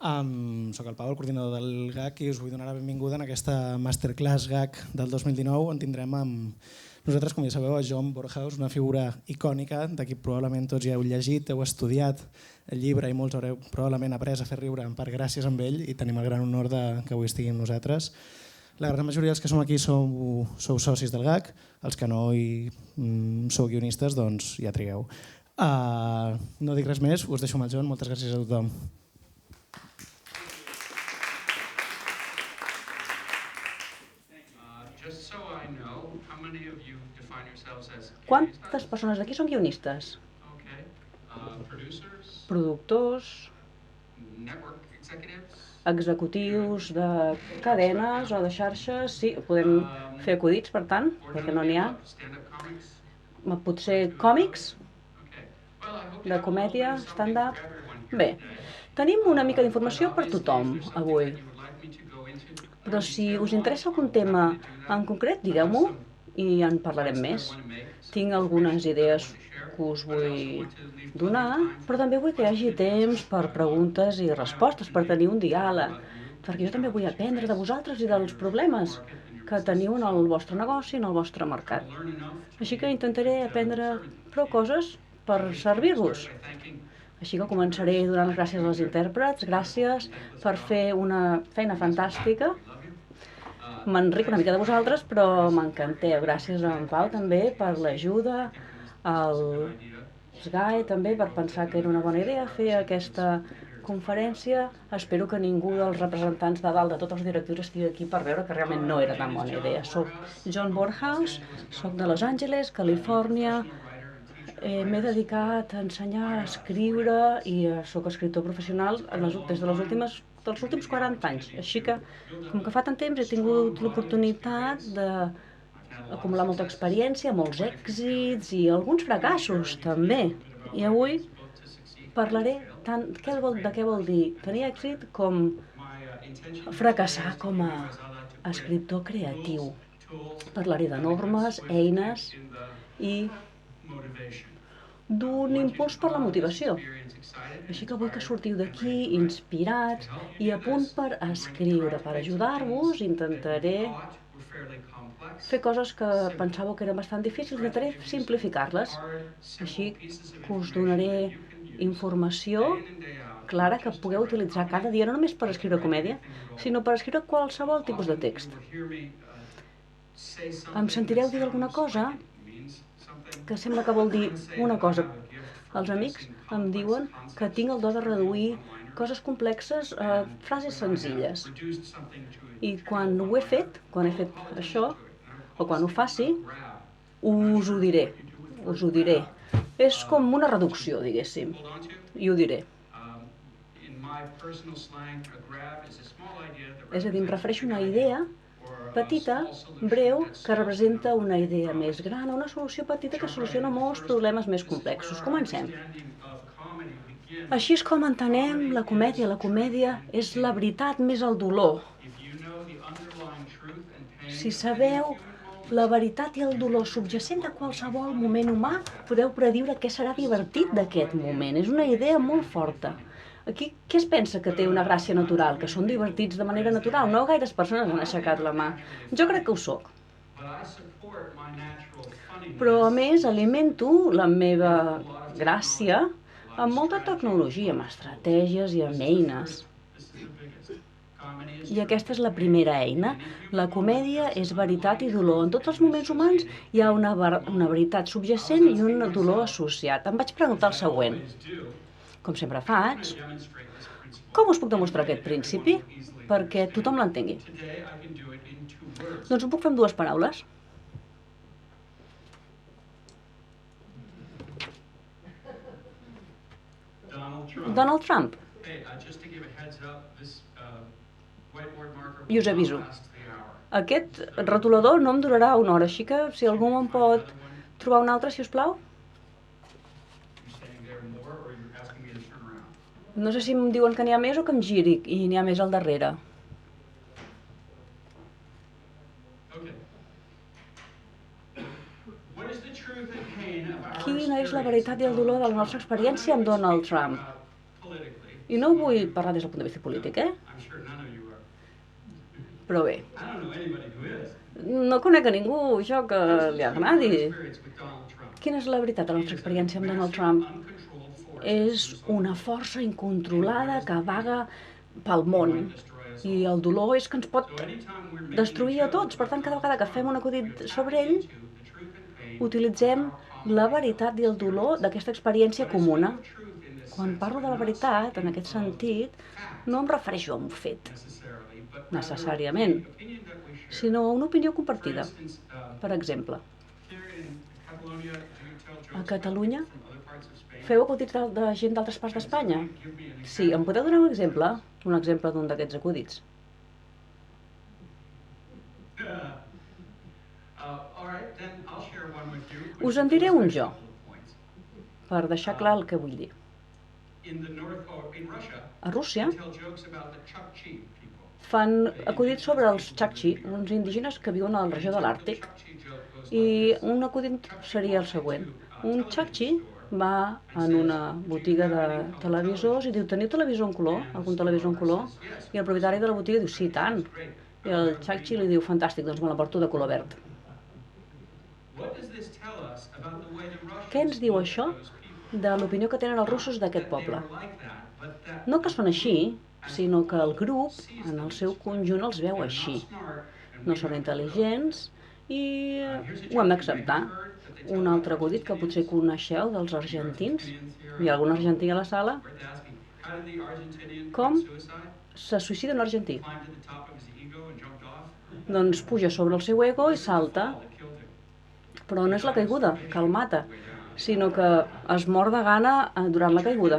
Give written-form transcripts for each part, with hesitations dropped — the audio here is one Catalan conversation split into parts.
Soc el Pau, el coordinador del GAC, i us vull donar la benvinguda en aquesta Masterclass GAC del 2019, on tindrem amb nosaltres, com ja sabeu, a John Borhaus, una figura icònica, de qui probablement tots ja heu llegit, heu estudiat el llibre i molts haureu probablement après a fer riure en part gràcies a ell, i tenim el gran honor que avui estigui amb nosaltres. La gran majoria dels que som aquí sou socis del GAC, els que no hi sou guionistes, doncs ja trigueu. No dic res més, us deixo amb el John, moltes gràcies a tothom. Quantes persones d'aquí són guionistes? Productors, executius de cadenes o de xarxes, sí, podem fer acudits, per tant, perquè no n'hi ha. Potser còmics, de comèdia, stand-up. Bé, tenim una mica d'informació per tothom avui. Però si us interessa algun tema en concret, digueu-m'ho i en parlarem més. Tinc algunes idees que us vull donar, però també vull que hi hagi temps per preguntes i respostes, per tenir un diàleg, perquè jo també vull aprendre de vosaltres i dels problemes que teniu en el vostre negoci, en el vostre mercat. Així que intentaré aprendre prou coses per servir-vos. Així que començaré donant les gràcies als intèrprets, gràcies per fer una feina fantàstica. M'enric una mica de vosaltres, però m'encanteu. Gràcies a en Pau també per l'ajuda, al Sgai també per pensar que era una bona idea fer aquesta conferència. Espero que ningú dels representants de dalt de tots els directius estigui aquí per veure que realment no era tan bona idea. Soc John Borhaus, soc de Los Angeles, Califòrnia. M'he dedicat a ensenyar a escriure i soc escriptor professional des dels últims 40 anys. Així que, com que fa tant temps, he tingut l'oportunitat d'acumular molta experiència, molts èxits i alguns fracassos també. I avui parlaré tant de què vol dir tenir èxit com fracassar com a escriptor creatiu. Parlaré de normes, eines i d'un impuls per la motivació. Així que vull que sortiu d'aquí inspirats i a punt per escriure. Per ajudar-vos intentaré fer coses que pensàveu que eren bastant difícils, intentaré simplificar-les. Així que us donaré informació clara que pugueu utilitzar cada dia, no només per escriure comèdia, sinó per escriure qualsevol tipus de text. Em sentireu dir alguna cosa que sembla que vol dir una cosa. Els amics em diuen que tinc el do de reduir coses complexes a frases senzilles. I quan ho he fet, quan he fet això, o quan ho faci, us ho diré. És com una reducció, diguéssim, i ho diré. És a dir, em refereixo a una idea petita, breu, que representa una idea més gran, una solució petita que soluciona molts problemes més complexos. Comencem. Així és com entenem la comèdia. La comèdia és la veritat més el dolor. Si sabeu la veritat i el dolor subjacent de qualsevol moment humà, podeu prediure què serà divertit d'aquest moment. És una idea molt forta. Aquí, què es pensa que té una gràcia natural? Que són divertits de manera natural? No gaires persones han aixecat la mà. Jo crec que ho soc. Però, a més, alimento la meva gràcia amb molta tecnologia, amb estratègies i amb eines. I aquesta és la primera eina. La comèdia és veritat i dolor. En tots els moments humans hi ha una veritat subjacent i un dolor associat. Em vaig preguntar el següent. Com sempre faig, com us puc demostrar aquest principi? Perquè tothom l'entengui. Doncs ho puc fer amb dues paraules. Donald Trump. I us aviso. Aquest retolador no em durarà una hora, així que si algú em pot trobar un altre, si us plau. No sé si em diuen que n'hi ha més o que em giri i n'hi ha més al darrere. Quina és la veritat i el dolor de la nostra experiència amb Donald Trump? I no vull parlar des del punt de vista polític, Però bé, no conec a ningú, això, que li agradi. Quina és la veritat de la nostra experiència amb Donald Trump? És una força incontrolada que vaga pel món. I el dolor és que ens pot destruir a tots. Per tant, cada vegada que fem un acudit sobre ell, utilitzem la veritat i el dolor d'aquesta experiència comuna. Quan parlo de la veritat, en aquest sentit, no em refereixo a un fet, necessàriament, sinó a una opinió compartida. Per exemple, a Catalunya feu acudits de gent d'altres parts d'Espanya? Sí, em podeu donar un exemple? Un exemple d'un d'aquests acudits. Us en diré un jo, per deixar clar el que vull dir. A Rússia fan acudits sobre els Chukchi, uns indígenes que viuen a la regió de l'Àrtic. I un acudit seria el següent. Un Chukchi va en una botiga de televisors i diu: teniu televisor en color? Algun televisor en color? I el propietari de la botiga diu: sí, tant. I el Chukchi li diu: fantàstic, doncs me la porto de color verd. Què ens diu això de l'opinió que tenen els russos d'aquest poble? No que són així, sinó que el grup, en el seu conjunt, els veu així. No són intel·ligents i ho hem d'acceptar. Un altre acudit que potser coneixeu dels argentins. Hi ha algun argentí a la sala? Com se suïcida un argentí? Doncs puja sobre el seu ego i salta. Però no és la caiguda que el mata, sinó que es mor de gana durant la caiguda.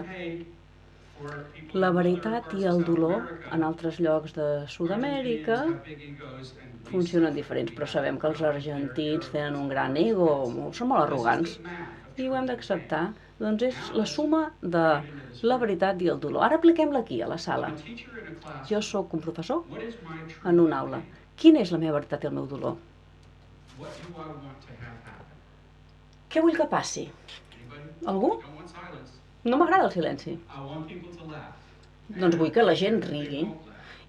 La veritat i el dolor en altres llocs de Sud-amèrica funcionen diferents, però sabem que els argentins tenen un gran ego, són molt arrogants, i ho hem d'acceptar. Doncs és la suma de la veritat i el dolor. Ara apliquem-la aquí, a la sala. Jo sóc un professor en una aula. Quina és la meva veritat i el meu dolor? Què vull que passi? Algú? No m'agrada el silenci. Doncs vull que la gent rigui.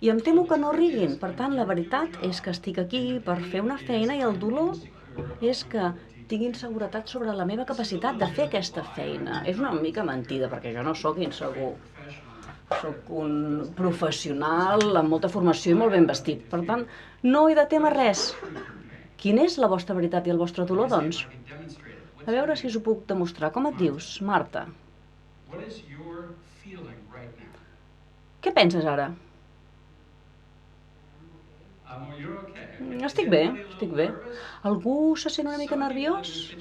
I em temo que no riguin. Per tant, la veritat és que estic aquí per fer una feina i el dolor és que tinc inseguretat sobre la meva capacitat de fer aquesta feina. És una mica mentida, perquè jo no sóc insegur. Sóc un professional amb molta formació i molt ben vestit. Per tant, no he de témer res. Quina és la vostra veritat i el vostre dolor, doncs? A veure si us ho puc demostrar. Com et dius, Marta? Què penses ara? Estic bé, estic bé. Algú se sent una mica nerviós?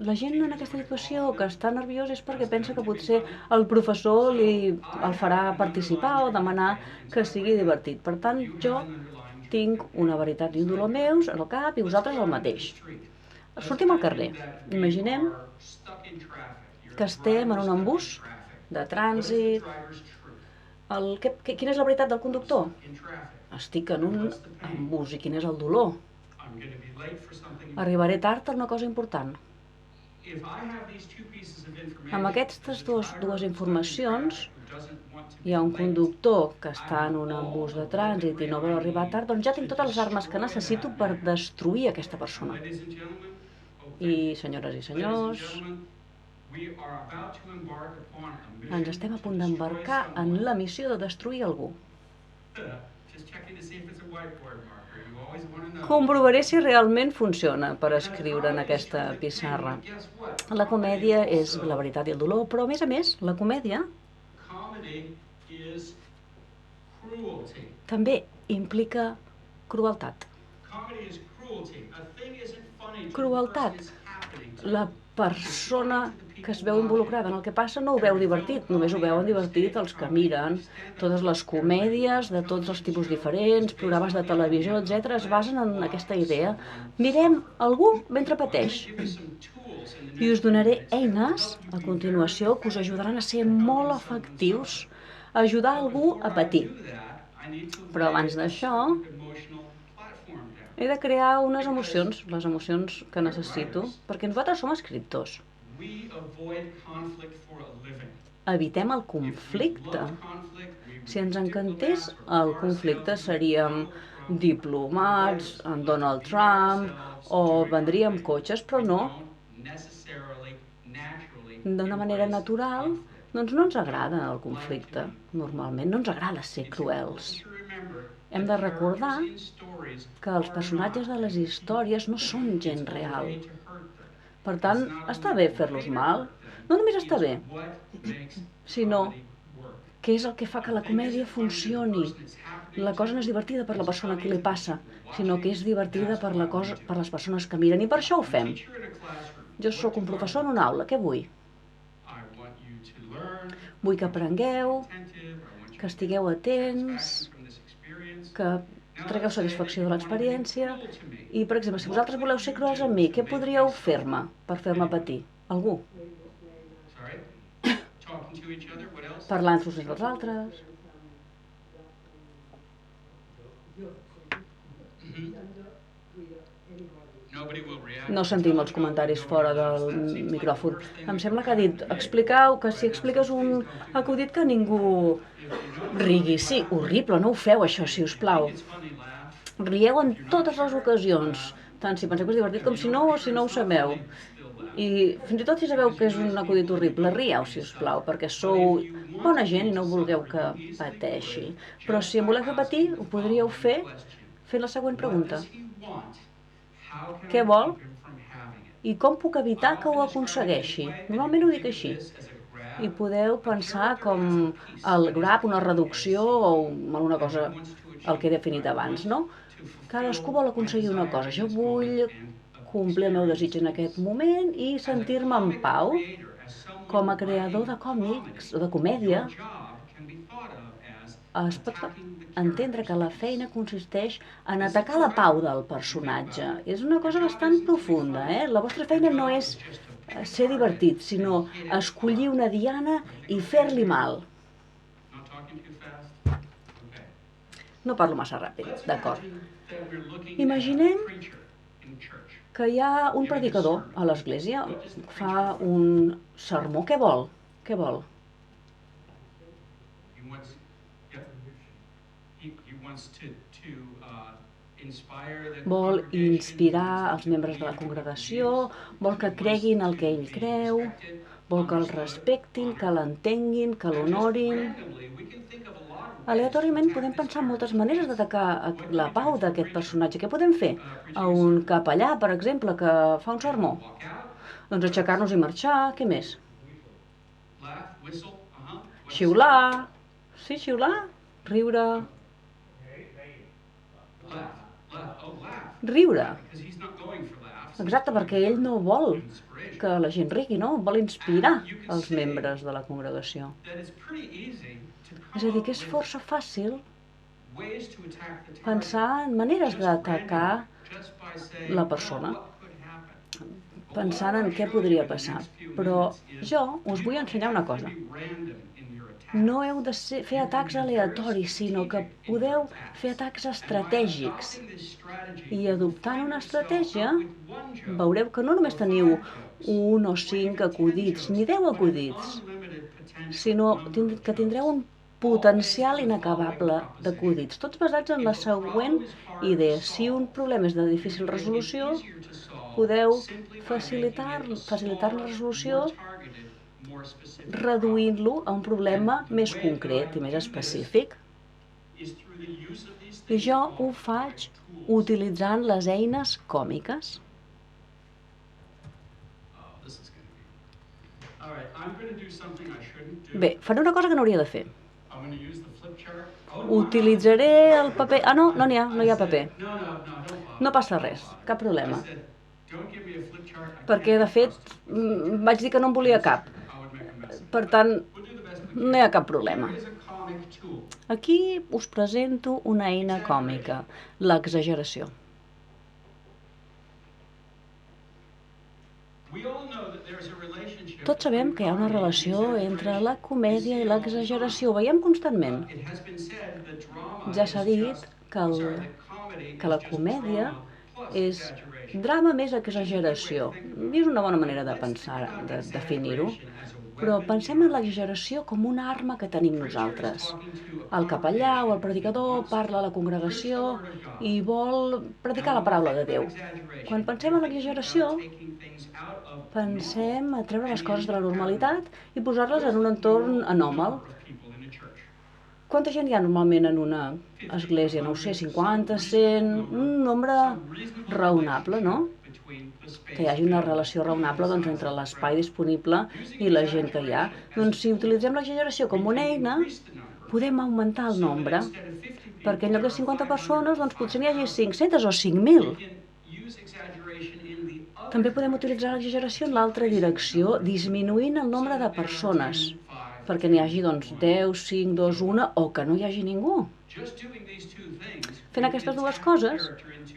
La gent en aquesta situació que està nerviós és perquè pensa que potser el professor el farà participar o demanar que sigui divertit. Per tant, jo tinc una veritat i un dolor meus al cap i vosaltres el mateix. Sortim al carrer. Imaginem que estem en un embús de trànsit. Quina és la veritat del conductor? Estic en un embús. I quin és el dolor? Arribaré tard a una cosa important. Amb aquestes dues informacions, hi ha un conductor que està en un embús de trànsit i no vol arribar tard, doncs ja tinc totes les armes que necessito per destruir aquesta persona. I, senyores i senyors, ens estem a punt d'embarcar en la missió de destruir algú. Comprovaré si realment funciona per escriure en aquesta pissarra. La comèdia és la veritat i el dolor, però a més, la comèdia també implica crueltat. Crueltat. La persona que es veu involucrada en el que passa no ho veu divertit, només ho veuen divertit els que miren. Totes les comèdies de tots els tipus diferents, programes de televisió, etc., es basen en aquesta idea. Mirem algú mentre pateix. I us donaré eines a continuació que us ajudaran a ser molt efectius, a ajudar algú a patir. Però abans d'això, he de crear unes emocions, les emocions que necessito, perquè nosaltres som escriptors. evitem el conflicte. Si ens encantés el conflicte seríem diplomats, en Donald Trump, o vendríem cotxes, però no. D'una manera natural, doncs no ens agrada el conflicte. Normalment no ens agrada ser cruels. Hem de recordar que els personatges de les històries no són gent real. Per tant, està bé fer-los mal. No només està bé, sinó què és el que fa que la comèdia funcioni. La cosa no és divertida per la persona que li passa, sinó que és divertida per les persones que miren, i per això ho fem. Jo sóc un professor en una aula, què vull? Vull que aprengueu, que estigueu atents, que tragueu satisfacció de l'experiència, i, per exemple, si vosaltres voleu ser cruels amb mi, què podríeu fer-me per fer-me patir? Algú? Parlar entre uns i els altres. No sentim els comentaris fora del micròfon. Em sembla que ha dit, expliqueu, que si expliques un acudit que ningú rigui. Sí, horrible, no ho feu això, si us plau. Rieu en totes les ocasions, tant si penseu que és divertit com si no, o si no ho sabeu. I fins i tot si sabeu que és un acudit horrible, rieu, si us plau, perquè sou bona gent i no vulgueu que pateixi. Però si em voleu fer patir, ho podríeu fer fent la següent pregunta. Què vol? I com puc evitar que ho aconsegueixi? Normalment ho dic així. I podeu pensar com el grab, una reducció o alguna cosa, el que he definit abans, no? Cadascú vol aconseguir una cosa. Jo vull complir el meu desig en aquest moment i sentir-me en pau. Com a creador de còmics o de comèdia, es pot entendre que la feina consisteix en atacar la pau del personatge. És una cosa bastant profunda, eh? La vostra feina no és ser divertit, sinó escollir una diana i fer-li mal. No parlo massa ràpid, d'acord. Imaginem que hi ha un predicador a l'església, fa un sermó. Què vol? Què vol? Vol inspirar els membres de la congregació, vol que creguin el que ell creu, vol que el respectin, que l'entenguin, que l'honorin. Aleatòriament podem pensar en moltes maneres d'atacar la pau d'aquest personatge. Què podem fer? A un capellà, per exemple, que fa un sermó. Doncs aixecar-nos i marxar. Què més? Xiular. Sí, xiular. Riure. Riure. Exacte, perquè ell no vol que la gent rigui, no? Vol inspirar els membres de la congregació. És a dir, que és força fàcil pensar en maneres d'atacar la persona, pensant en què podria passar. Però jo us vull ensenyar una cosa. No heu de fer atacs aleatoris, sinó que podeu fer atacs estratègics. I adoptant una estratègia, veureu que no només teniu 1 o 5 acudits, ni 10 acudits, sinó que tindreu un potencial inacabable d'acudits, tots basats en la següent idea. Si un problema és de difícil resolució, podeu facilitar la resolució reduint-lo a un problema més concret i més específic. I jo ho faig utilitzant les eines còmiques. Bé, faré una cosa que no hauria de fer. Utilitzaré el paper... Ah, no n'hi ha, no hi ha paper. No passa res, cap problema. Perquè, de fet, vaig dir que no en volia cap. Per tant, no hi ha cap problema. Aquí us presento una eina còmica, l'exageració. Tots sabem que hi ha una relació entre la comèdia i l'exageració, ho veiem constantment. Ja s'ha dit que la comèdia és drama més exageració. I és una bona manera de pensar, de definir-ho. Però pensem en l'exageració com una arma que tenim nosaltres. El capellà o el predicador parla a la congregació i vol predicar la paraula de Déu. Quan pensem en l'exageració, pensem a treure les coses de la normalitat i posar-les en un entorn anòmal. Quanta gent hi ha normalment en una església? No ho sé, 50, 100, un nombre raonable, no? Que hi hagi una relació raonable entre l'espai disponible i la gent que hi ha. Doncs si utilitzem l'exageració com una eina, podem augmentar el nombre, perquè en lloc de 50 persones doncs potser n'hi hagi 500 o 5.000. També podem utilitzar l'exageració en l'altra direcció, disminuint el nombre de persones, perquè n'hi hagi 10, 5, 2, 1 o que no hi hagi ningú. Fent aquestes dues coses,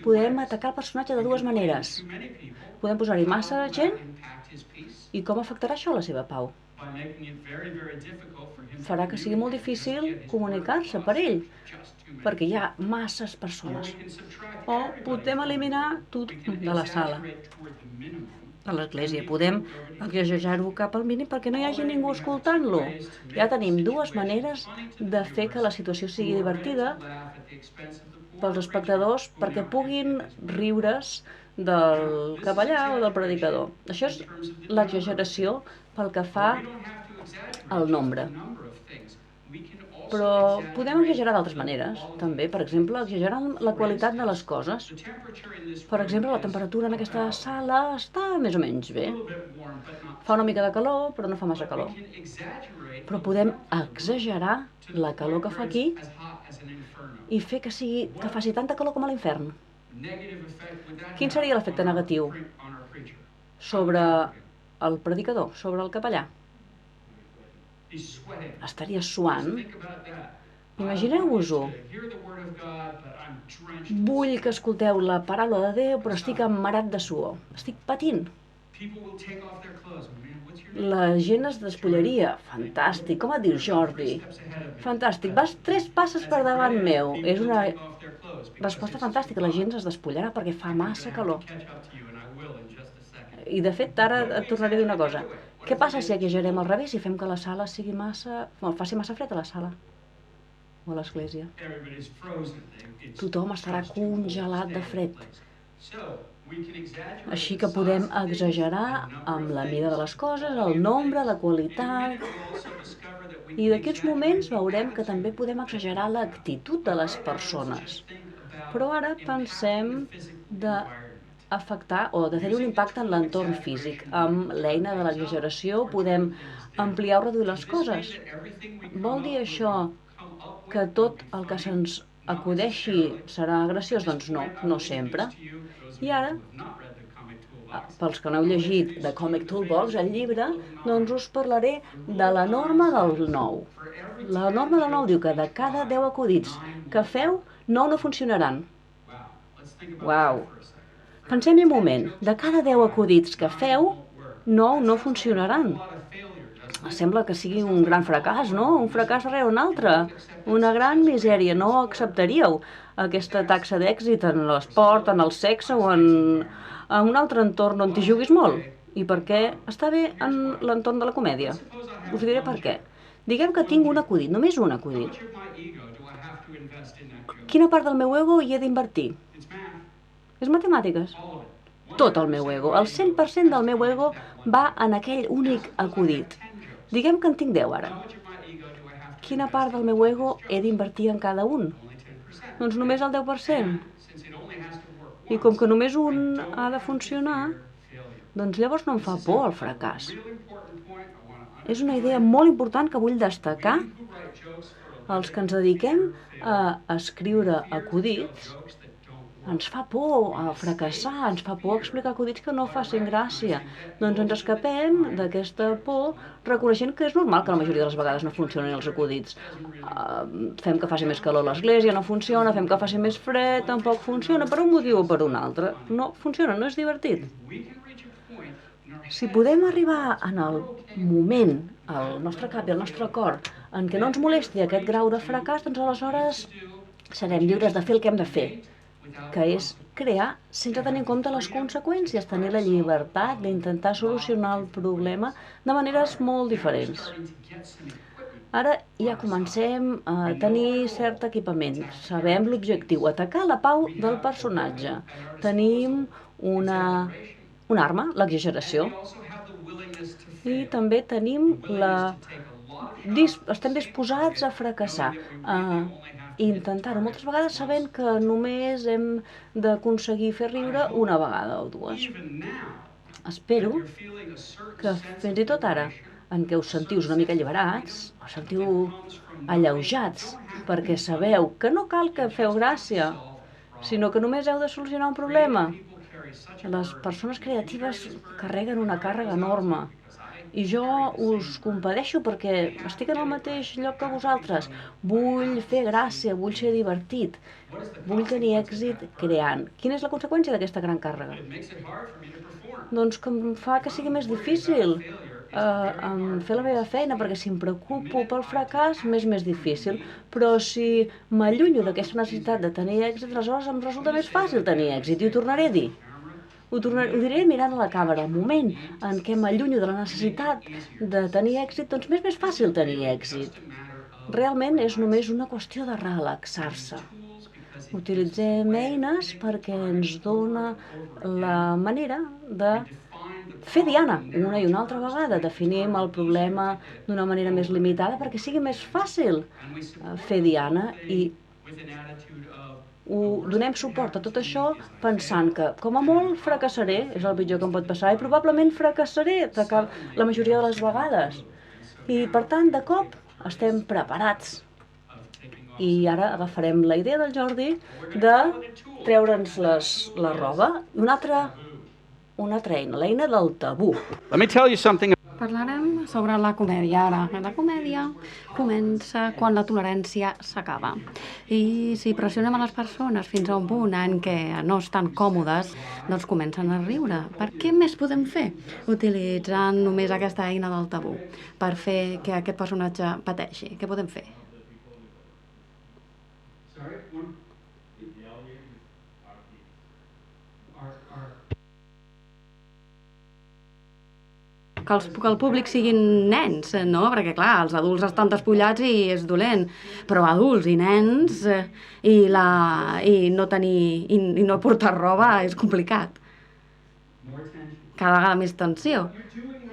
podem atacar el personatge de dues maneres. Podem posar-hi massa gent i com afectarà això la seva pau? Farà que sigui molt difícil comunicar-se per ell, perquè hi ha masses persones. O podem eliminar tot de la sala, de l'església. Podem exagerar-ho cap al mínim perquè no hi hagi ningú escoltant-lo. Ja tenim dues maneres de fer que la situació sigui divertida pels espectadors perquè puguin riure's del capellà o del predicador. Això és l'exageració pel que fa al nombre. Però podem exagerar d'altres maneres, també. Per exemple, exagerar la qualitat de les coses. Per exemple, la temperatura en aquesta sala està més o menys bé. Fa una mica de calor, però no fa massa calor. Però podem exagerar la calor que fa aquí i fer que faci tanta calor com a l'infern. Quin seria l'efecte negatiu sobre el predicador, sobre el capellà? Estaria suant. Imagineu-vos-ho. Vull que escolteu la paraula de Déu, però estic emmarat de suor. Estic patint. La gent es despullaria. Fantàstic. Com et dius, Jordi? Fantàstic. Vas 3 passes per davant meu. És una resposta fantàstica. La gent es despullarà perquè fa massa calor. I de fet, ara et tornaré a dir una cosa. Què passa si exagerem al revés i fem que la sala faci massa fred a la sala o a l'església? Tothom estarà congelat de fred. Així que podem exagerar amb la mida de les coses, el nombre, la qualitat. I d'aquests moments veurem que també podem exagerar l'actitud de les persones. Però ara pensem afectar o de tenir un impacte en l'entorn físic. Amb l'eina de l'exageració podem ampliar o reduir les coses. Vol dir això que tot el que se'ns acudeixi serà graciós? Doncs no, no sempre. I ara, pels que no heu llegit The Comic Toolbox, el llibre, doncs us parlaré de la norma del 9. La norma del 9 diu que de cada 10 acudits que feu, 9 no funcionaran. Uau! Pensem-hi un moment, de cada 10 acudits que feu, 9 no funcionaran. Sembla que sigui un gran fracàs, no? Un fracàs darrere un altre. Una gran misèria. No acceptaríeu aquesta taxa d'èxit en l'esport, en el sexe o en un altre entorn on t'hi juguis molt. I per què està bé en l'entorn de la comèdia? Us diré per què. Diguem que tinc un acudit, només un acudit. Quina part del meu ego hi he d'invertir? És matemàtiques. Tot el meu ego. El 100% del meu ego va en aquell únic acudit. Diguem que en tinc 10 ara. Quina part del meu ego he d'invertir en cada un? Doncs només el 10%. I com que només un ha de funcionar, doncs llavors no em fa por el fracàs. És una idea molt important que vull destacar. Els que ens dediquem a escriure acudits, ens fa por a fracassar, ens fa por explicar acudits que no facin gràcia. Doncs ens escapem d'aquesta por reconeixent que és normal que la majoria de les vegades no funcionin els acudits. Fem que faci més calor a l'església, no funciona, fem que faci més fred, tampoc funciona, per un motiu o per un altre. No funciona, no és divertit. Si podem arribar en el moment, al nostre cap i al nostre cor, en què no ens molesti aquest grau de fracàs, doncs aleshores serem lliures de fer el que hem de fer. que és crear sense tenir en compte les conseqüències, tenir la llibertat d'intentar solucionar el problema de maneres molt diferents. Ara ja comencem a tenir cert equipament. Sabem l'objectiu, atacar la pau del personatge. Tenim una arma, l'exageració. I també tenim estem disposats a fracassar, a intentar-ho moltes vegades sabent que només hem d'aconseguir fer riure una vegada o dues. Espero que fins i tot ara, en què us sentiu una mica alliberats, us sentiu alleujats, perquè sabeu que no cal que feu gràcia, sinó que només heu de solucionar un problema. Les persones creatives carreguen una càrrega enorme, i jo us compadeixo perquè estic en el mateix lloc que vosaltres. Vull fer gràcia, vull ser divertit, vull tenir èxit creant. Quina és la conseqüència d'aquesta gran càrrega? Doncs que em fa que sigui més difícil fer la meva feina, perquè si em preocupo pel fracàs m'és més difícil, però si m'allunyo d'aquesta necessitat de tenir èxit, aleshores em resulta més fàcil tenir èxit, i ho tornaré a dir. Ho diré mirant a la càmera. El moment en què m'allunyo de la necessitat de tenir èxit, doncs m'és més fàcil tenir èxit. Realment és només una qüestió de relaxar-se. Utilitzem eines perquè ens dona la manera de fer diana una i una altra vegada. Definim el problema d'una manera més limitada perquè sigui més fàcil fer diana i donem suport a tot això pensant que, com a molt, fracassaré, és el pitjor que em pot passar, i probablement fracassaré la majoria de les vegades. I, per tant, de cop, estem preparats. I ara agafarem la idea del Jordi de treure'ns la roba. Una altra eina, l'eina del tabú. Let me tell you something. Parlarem sobre la comèdia ara. La comèdia comença quan la tolerància s'acaba. I si pressionem a les persones fins a un punt en què no estan còmodes, doncs comencen a riure. Per què més podem fer? Utilitzant només aquesta eina del tabú per fer que aquest personatge pateixi. Què podem fer? Que el públic siguin nens, no? Perquè, clar, els adults estan despullats i és dolent, però adults i nens i no portar roba és complicat. Cada vegada més tensió.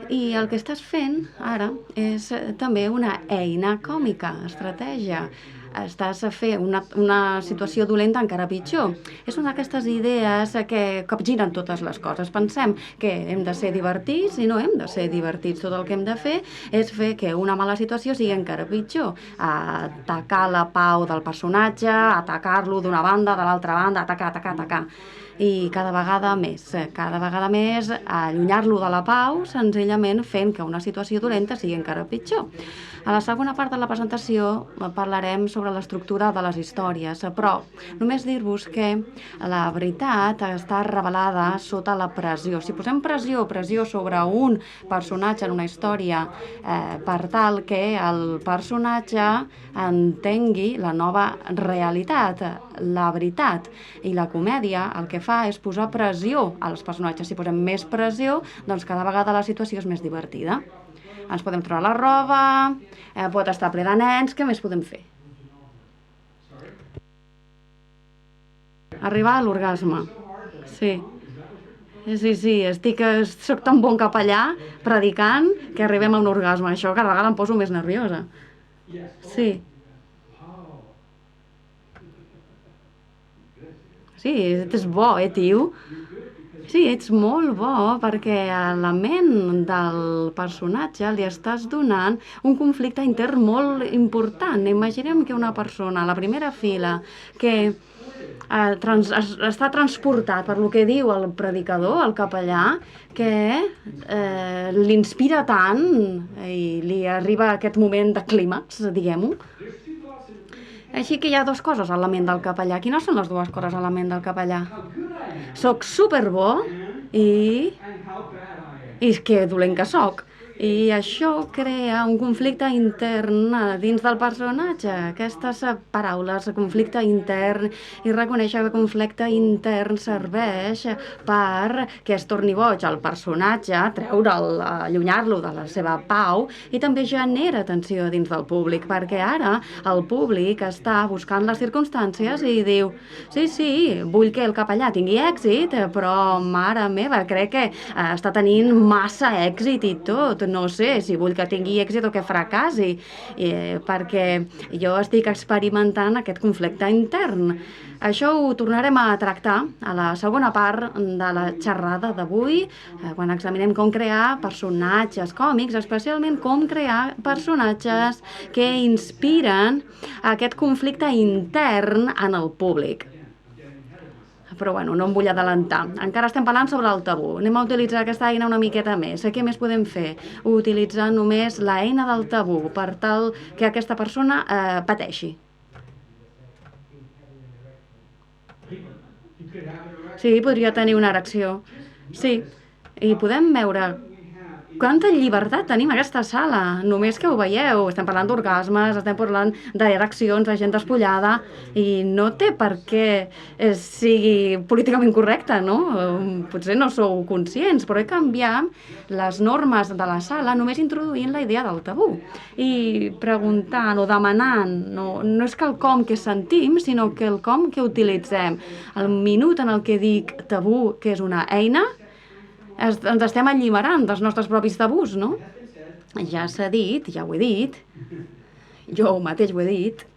I el que estàs fent ara és també una eina còmica, estratègia. Estàs a fer una situació dolenta encara pitjor. És una d'aquestes idees que capgiren totes les coses. Pensem que hem de ser divertits i no hem de ser divertits. Tot el que hem de fer és fer que una mala situació sigui encara pitjor. Atacar la pau del personatge, atacar-lo d'una banda, de l'altra banda, atacar. I cada vegada més allunyar-lo de la pau, senzillament fent que una situació dolenta sigui encara pitjor. A la segona part de la presentació parlarem sobre l'estructura de les històries, però només dir-vos que la veritat està revelada sota la pressió. Si posem pressió sobre un personatge en una història per tal que el personatge entengui la nova realitat, la veritat, i la comèdia el que fa és posar pressió als personatges. Si posem més pressió, doncs cada vegada la situació és més divertida. Ens podem treure la roba, pot estar ple de nens, què més podem fer? Arribar a l'orgasme. Sí, soc tan bon capellà predicant que arribem a un orgasme. Això cada vegada em poso més nerviosa. Sí. Sí, ets bo, tio? Sí, ets molt bo, perquè a la ment del personatge li estàs donant un conflicte intern molt important. Imaginem que una persona a la primera fila que està transportat per lo que diu el predicador, el capellà, que l'inspira tant i li arriba aquest moment de clímax, diguem-ho. Així que hi ha dues coses a la ment del capellà. Quines són les dues coses a la ment del capellà? Soc superbo i que dolent que soc. I això crea un conflicte intern dins del personatge. Aquestes paraules, conflicte intern, i reconèixer que el conflicte intern serveix perquè es torni boig el personatge, treure'l, allunyar-lo de la seva pau, i també genera tensió dins del públic, perquè ara el públic està buscant les circumstàncies i diu sí, vull que el capellà tingui èxit, però mare meva, crec que està tenint massa èxit i tot. No sé si vull que tingui èxit o que fracassi, perquè jo estic experimentant aquest conflicte intern. Això ho tornarem a tractar a la segona part de la xerrada d'avui, quan examinem com crear personatges còmics, especialment com crear personatges que inspiren aquest conflicte intern en el públic. Però bueno, no em vull adelantar. Encara estem parlant sobre el tabú. Anem a utilitzar aquesta eina una miqueta més. Què més podem fer? Utilitzar només l'eina del tabú per tal que aquesta persona pateixi. Sí, podria tenir una erecció. Sí, i podem veure quanta llibertat tenim a aquesta sala. Només que ho veieu, estem parlant d'orgasmes, estem parlant d'ereccions, de gent despullada, i no té per què sigui políticament correcte, no? Potser no sou conscients, però he canviat les normes de la sala només introduint la idea del tabú. I preguntant o demanant, no és quelcom que sentim, sinó quelcom que utilitzem. El minut en el que dic tabú, que és una eina, ens estem alliberant dels nostres propis tabús, no? Ja s'ha dit, ja ho he dit, jo mateix ho he dit,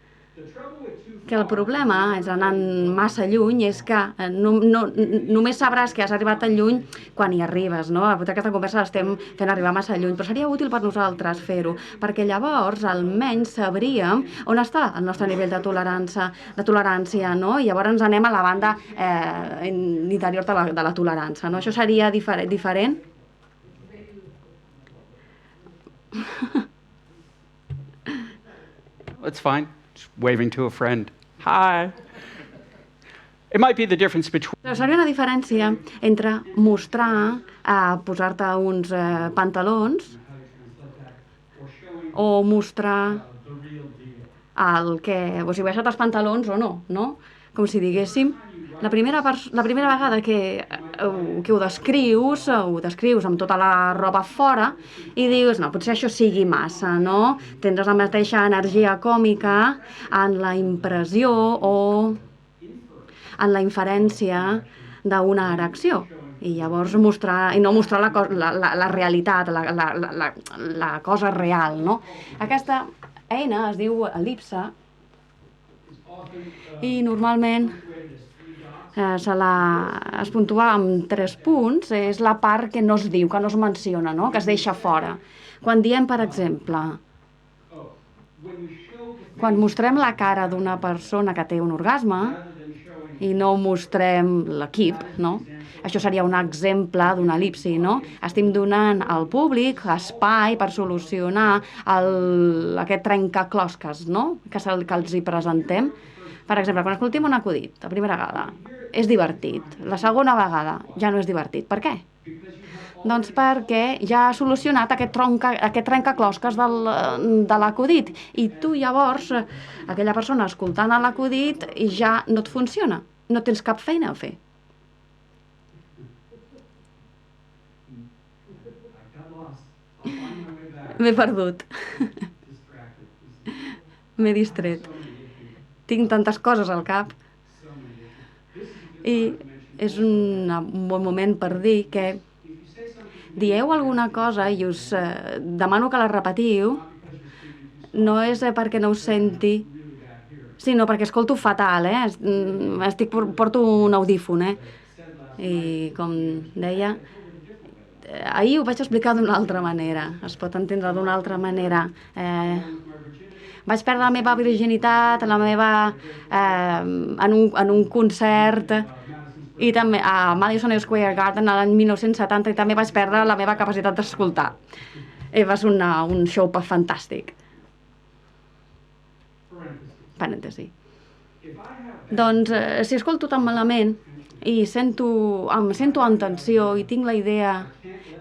que el problema és anant massa lluny, és que només sabràs que has arribat tan lluny quan hi arribes, no? Aquesta conversa l'estem fent arribar massa lluny, però seria útil per nosaltres fer-ho, perquè llavors almenys sabríem on està el nostre nivell de tolerància, no? I llavors anem a la banda interior de la tolerància, no? Això seria diferent? It's fine. Just waving to a friend. Hi. It might be the difference between... Seria una diferència entre mostrar, posar-te uns pantalons, o mostrar el que... O sigui, baixar-te els pantalons o no, no? Com si diguéssim, la primera vegada que ho descrius amb tota la roba fora i dius, no, potser això sigui massa, no? Tens la mateixa energia còmica en la impressió o en la inferència d'una erecció. I llavors no mostrar la realitat, la cosa real, no? Aquesta eina es diu el·lipse i normalment es puntua amb 3 punts, és la part que no es diu, que no es menciona, no? Que es deixa fora. Quan diem, per exemple, quan mostrem la cara d'una persona que té un orgasme i no mostrem l'equip, no? Això seria un exemple d'una el·lipsi, no? Estem donant al públic espai per solucionar aquest trencaclosques, no? Que els hi presentem. Per exemple, quan escoltim un acudit, la primera vegada, és divertit. La segona vegada ja no és divertit. Per què? Doncs perquè ja ha solucionat aquest trencaclosques de l'acudit. I tu llavors, aquella persona escoltant l'acudit, ja no et funciona. No tens cap feina a fer. M'he perdut. M'he distret. Tinc tantes coses al cap. I és un bon moment per dir que dieu alguna cosa i us demano que la repetiu, no és perquè no us senti, sinó perquè escolto fatal, porto un audífon, I com deia, ahir ho vaig explicar d'una altra manera, es pot entendre d'una altra manera. Vaig perdre la meva virginitat en un concert i també a Madison Square Garden l'any 1970 i també vaig perdre la meva capacitat d'escoltar. Va ser un show fantàstic. Parèntesi. Doncs si escolto tan malament i em sento en tensió i tinc la idea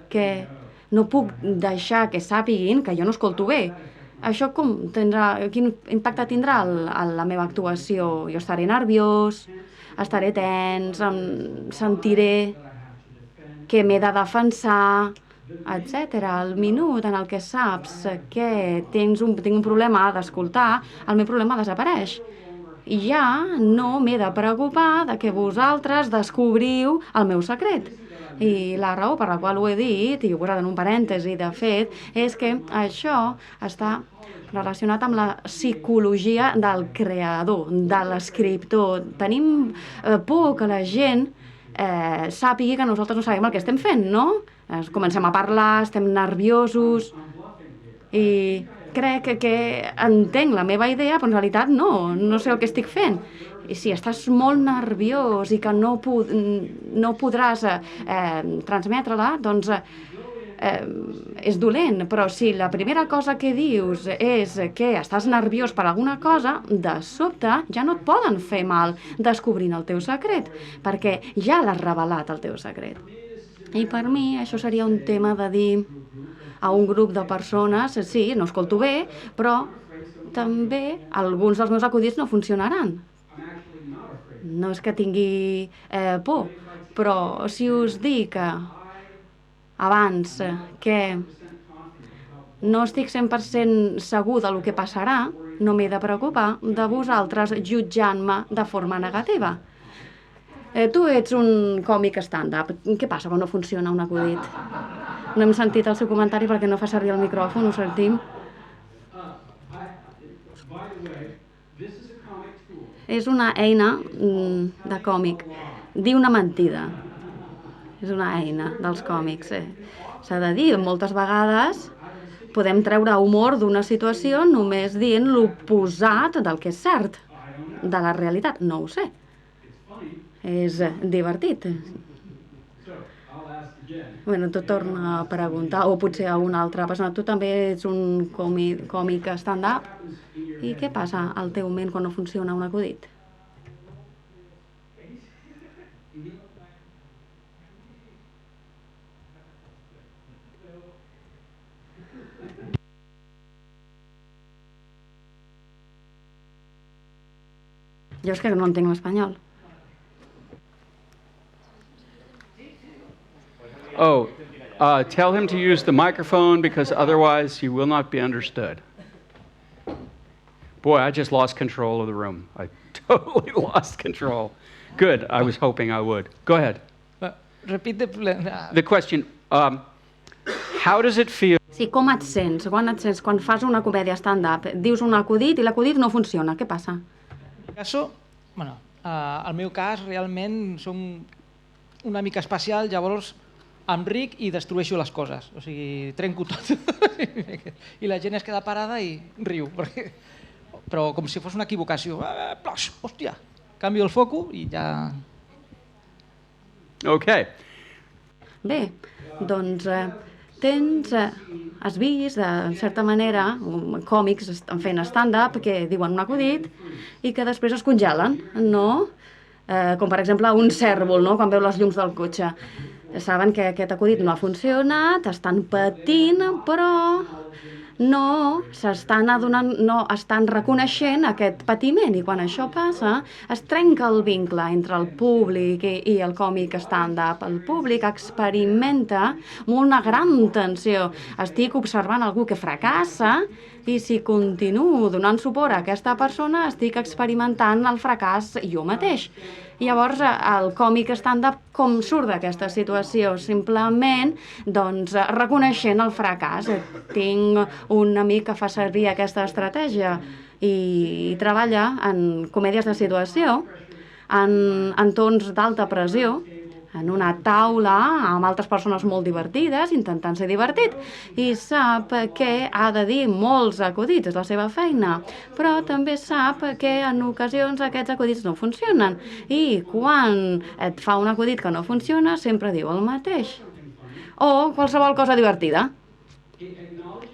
que no puc deixar que sàpiguin que jo no escolto bé. Això quin impacte tindrà a la meva actuació? Jo estaré nerviós, estaré tens, em sentiré que m'he de defensar, etc. Al minut en el que saps que tinc un problema d'escoltar, el meu problema desapareix. I ja no m'he de preocupar de que vosaltres descobriu el meu secret. I la raó per la qual ho he dit, i ho he posat en un parèntesi de fet, és que això està relacionat amb la psicologia del creador, de l'escriptor. Tenim por que la gent sàpigui que nosaltres no sabem el que estem fent, no? Comencem a parlar, estem nerviosos i crec que entenc la meva idea, però en realitat no sé el que estic fent. I si estàs molt nerviós i que no podràs transmetre-la, doncs és dolent. Però si la primera cosa que dius és que estàs nerviós per alguna cosa, de sobte ja no et poden fer mal descobrint el teu secret, perquè ja l'has revelat, el teu secret. I per mi això seria un tema de dir a un grup de persones, sí, no escolto bé, però també alguns dels meus acudits no funcionaran. No és que tingui por, però si us dic abans que no estic 100% segur del que passarà, no m'he de preocupar de vosaltres jutjant-me de forma negativa. Tu ets un còmic stand-up. Què passa quan no funciona un acudit? No hem sentit el seu comentari perquè no fa servir el micròfon, ho sentim. És una eina de còmic. Dir una mentida. És una eina dels còmics. S'ha de dir, moltes vegades podem treure humor d'una situació només dient l'oposat del que és cert, de la realitat. No ho sé. És divertit. Bueno, tu torna a preguntar, o potser a una altra persona. Tu també ets un còmic stand-up? I què passa al teu ment quan no funciona un acudit? Jo és que no entenc l'espanyol. Oh, tell him to use the microphone because otherwise he will not be understood. Boy, I just lost control of the room. I totally lost control. Good, I was hoping I would. Go ahead. Repeat The question, how does it feel? Sí, com et sents? Quan et sents? Quan fas una comèdia stand-up, dius un acudit i l'acudit no funciona. Què passa? Al meu cas, realment, som una mica especial, llavors em ric i destrueixo les coses, o sigui, trenco tot. I la gent es queda parada i riu, però com si fos una equivocació. Ploix, hòstia, canvio el foco i ja... Ok. Bé, doncs has vist, de certa manera, còmics fent stand-up que diuen un acudit i que després es congelen, no? Com per exemple un cèrvol, no? Quan veu les llums del cotxe. Saben que aquest acudit no ha funcionat, estan patint, però no s'estan adonant, no estan reconeixent aquest patiment, i quan això passa es trenca el vincle entre el públic i el còmic stand-up. El públic experimenta una gran tensió. Estic observant algú que fracassa i si continuo donant suport a aquesta persona estic experimentant el fracàs jo mateix. Llavors, el còmic stand-up com surt d'aquesta situació? Simplement, doncs, reconeixent el fracàs. Tinc un amic que fa servir aquesta estratègia i treballa en comèdies de situació, en entorns d'alta pressió, en una taula amb altres persones molt divertides, intentant ser divertit, i sap que ha de dir molts acudits, és la seva feina, però també sap que en ocasions aquests acudits no funcionen, i quan et fa un acudit que no funciona, sempre diu el mateix. O qualsevol cosa divertida.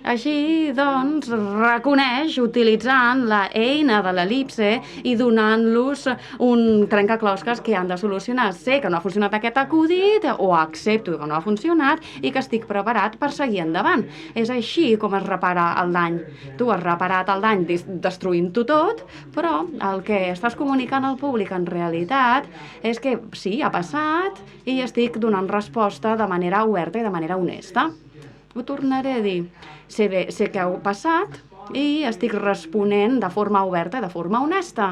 Així, doncs, reconeix utilitzant la eina de l'el·lipse i donant-los un trencaclosques que han de solucionar. Sé que no ha funcionat aquest acudit o accepto que no ha funcionat i que estic preparat per seguir endavant. És així com es repara el dany. Tu has reparat el dany destruint-ho tot, però el que estàs comunicant al públic en realitat és que sí, ha passat i estic donant resposta de manera oberta i de manera honesta. Ho tornaré a dir. Sé que ha passat i estic responent de forma oberta i de forma honesta.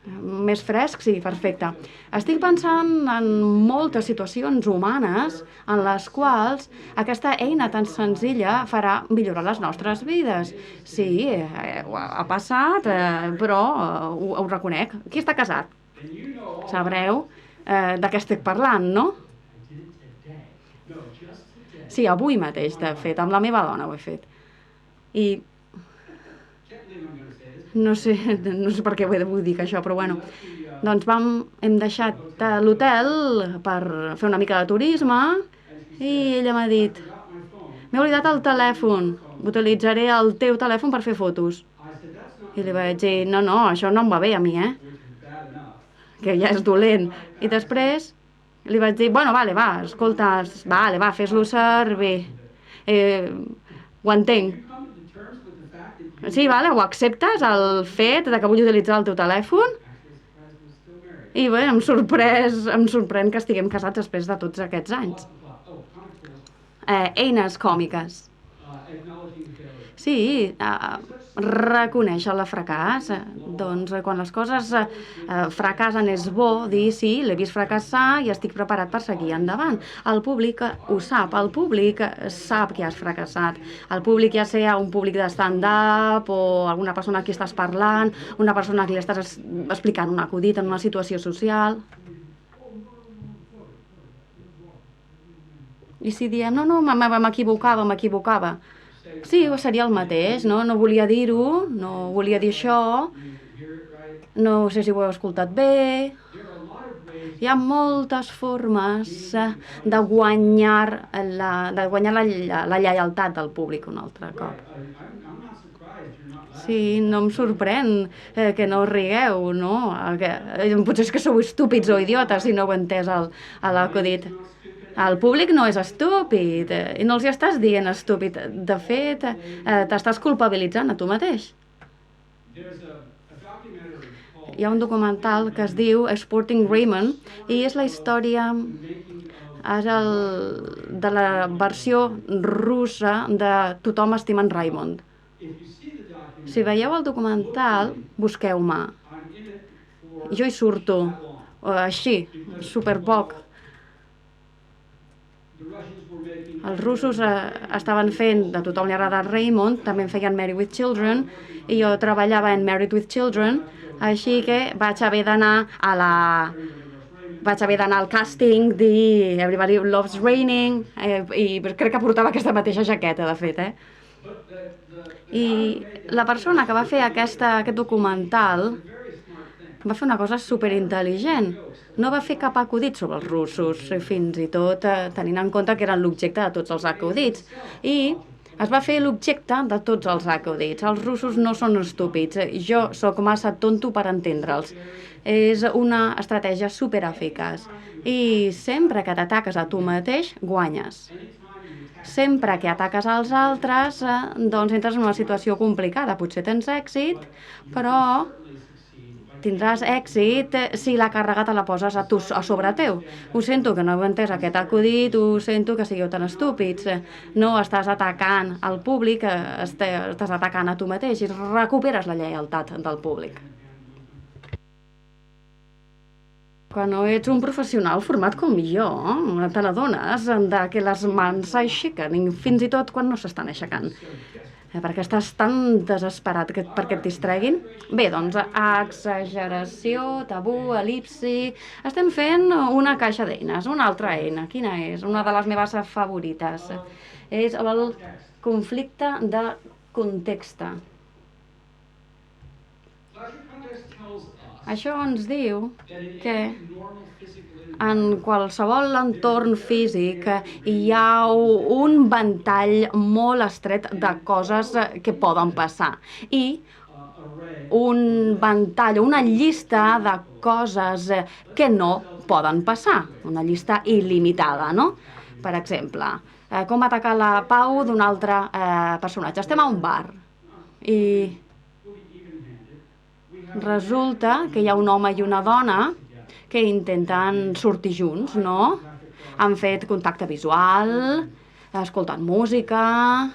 Més fresc? Sí, perfecte. Estic pensant en moltes situacions humanes en les quals aquesta eina tan senzilla farà millorar les nostres vides. Sí, ha passat, però ho reconec. Qui està casat? Sabreu de què estic parlant, no? Sí, avui mateix, de fet, amb la meva dona ho he fet. I no sé per què vull dir això, però bueno. Doncs hem deixat l'hotel per fer una mica de turisme i ella m'ha dit: m'he oblidat el telèfon, utilitzaré el teu telèfon per fer fotos. I li vaig dir: no, això no em va bé a mi, que ja és dolent. I després li vaig dir: bueno, vale, va, escolta, vale, va, fes-lo servir. Ho entenc. Sí, vale, ho acceptes, el fet de que vull utilitzar el teu telèfon? I bé, em sorprèn que estiguem casats després de tots aquests anys. Eines còmiques. Sí, reconèixer el fracàs. Doncs quan les coses fracassen és bo dir sí, l'he vist fracassar i estic preparat per seguir endavant. El públic ho sap, el públic sap que has fracassat. El públic, ja sigui un públic de stand-up o alguna persona a qui estàs parlant, una persona a qui li estàs explicant un acudit en una situació social. I si diem, no, m'equivocava. Sí, seria el mateix, no? No volia dir-ho, no volia dir això, no sé si ho heu escoltat bé. Hi ha moltes formes de guanyar la lleialtat del públic un altre cop. Sí, no em sorprèn que no rigueu, no? Potser és que sou estúpids o idiotes si no heu entès l'acudit. El públic no és estúpid i no els hi estàs dient estúpid. De fet, t'estàs culpabilitzant a tu mateix. Hi ha un documental que es diu Sporting Raymond i és la història de la versió russa de Tothom estima en Raymond. Si veieu el documental, busqueu-me. Jo hi surto, així, superpoc. Els russos estaven fent de Tothom li agrada Raymond, també en feien Married with Children, i jo treballava en Married with Children, així que vaig haver d'anar al càsting, dir Everybody Loves Raining, i crec que portava aquesta mateixa jaqueta, de fet, I la persona que va fer aquest documental va fer una cosa superintel·ligent. No va fer cap acudit sobre els russos, fins i tot tenint en compte que eren l'objecte de tots els acudits. I es va fer l'objecte de tots els acudits. Els russos no són estúpids, jo sóc massa tonto per entendre'ls. És una estratègia supereficaç. I sempre que t'ataques a tu mateix, guanyes. Sempre que ataques als altres, doncs entres en una situació complicada. Potser tens èxit, però tindràs èxit si la càrrega te la poses a sobre teu. Ho sento que no heu entès aquest acudit, ho sento que sigueu tan estúpids. No estàs atacant al públic, estàs atacant a tu mateix i recuperes la lleialtat del públic. Quan no ets un professional format com jo, te n'adones que les mans s'aixequen, fins i tot quan no s'estan aixecant. Perquè estàs tan desesperat perquè et distreguin. Bé, doncs, exageració, tabú, el·lipsi... Estem fent una caixa d'eines, una altra eina. Quina és? Una de les meves favorites. És el conflicte de context. Això ens diu que en qualsevol entorn físic hi ha un ventall molt estret de coses que poden passar i un ventall, una llista de coses que no poden passar, una llista il·limitada, no? Per exemple, com atacar la pau d'un altre personatge. Estem a un bar i resulta que hi ha un home i una dona que intenten sortir junts, no? Han fet contacte visual, escoltant música,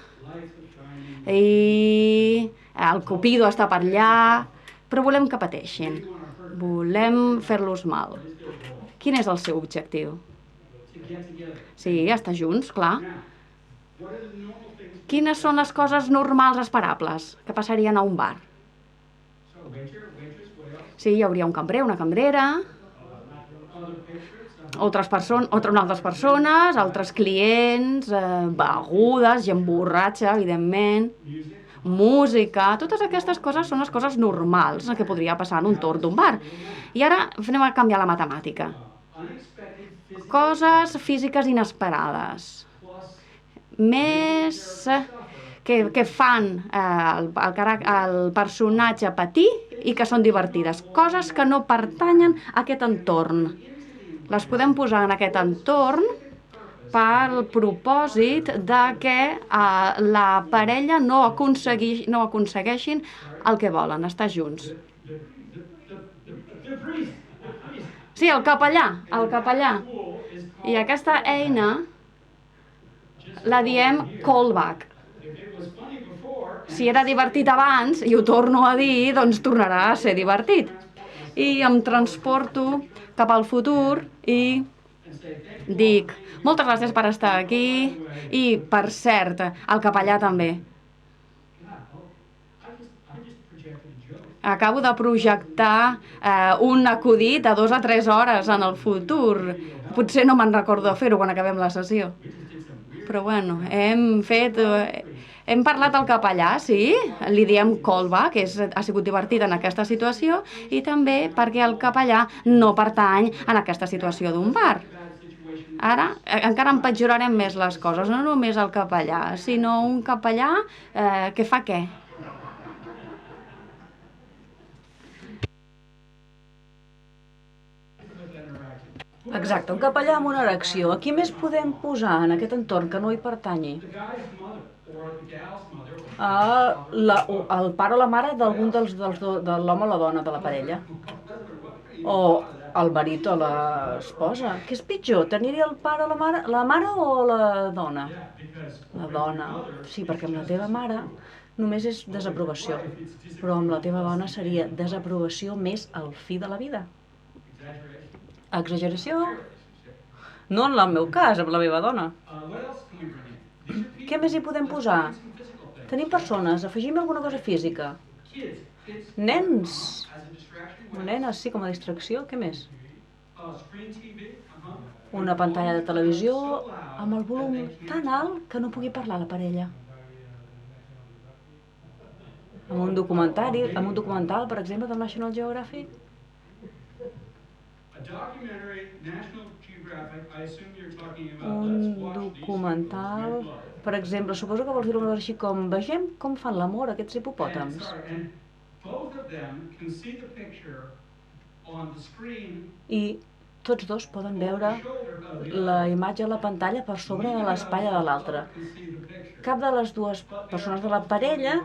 i el cupido està per allà, però volem que pateixin, volem fer-los mal. Quin és el seu objectiu? Sí, estar junts, clar. Quines són les coses normals esperables que passarien a un bar? Sí, hi hauria un cambrer, una cambrera, altres persones, altres clients, begudes, gent borratxa, evidentment, música, totes aquestes coses són les coses normals que podria passar en un torn d'un bar. I ara anem a canviar la matemàtica. Coses físiques inesperades. Més que fan el personatge patir i que són divertides. Coses que no pertanyen a aquest entorn. Les podem posar en aquest entorn pel propòsit de que la parella no aconsegueixin el que volen, estar junts. Sí, el capellà. I aquesta eina la diem callback. Si era divertit abans, i ho torno a dir, doncs tornarà a ser divertit. I em transporto cap al futur i dic, moltes gràcies per estar aquí i, per cert, el capellà també. Acabo de projectar un acudit a 2 a 3 hores en el futur. Potser no me'n recordo de fer-ho quan acabem la sessió. Però bueno, hem parlat al capellà, sí, li diem callback, que ha sigut divertit en aquesta situació, i també perquè el capellà no pertany en aquesta situació d'un bar. Ara encara empitjorarem més les coses, no només el capellà, sinó un capellà que fa què? Exacte, un capellà amb una erecció. A qui més podem posar en aquest entorn que no hi pertanyi? El pare o la mare d'algun de l'home o la dona de la parella. O el marit o l'esposa. Què és pitjor, tenir-hi el pare o la mare o la dona? La dona. Sí, perquè amb la teva mare només és desaprovació. Però amb la teva dona seria desaprovació més el fi de la vida. Exageració? No en el meu cas, amb la meva dona. Què més hi podem posar? Tenim persones, afegim alguna cosa física. Nens. Nenes, sí, com a distracció. Què més? Una pantalla de televisió amb el volum tan alt que no pugui parlar la parella. Amb un documental, per exemple, del National Geographic. Un documental, per exemple, suposo que vols dir una cosa així com vegem com fan l'amor aquests hipopòtams. I tots dos poden veure la imatge a la pantalla per sobre de l'espatlla de l'altre. Cap de les dues persones de la parella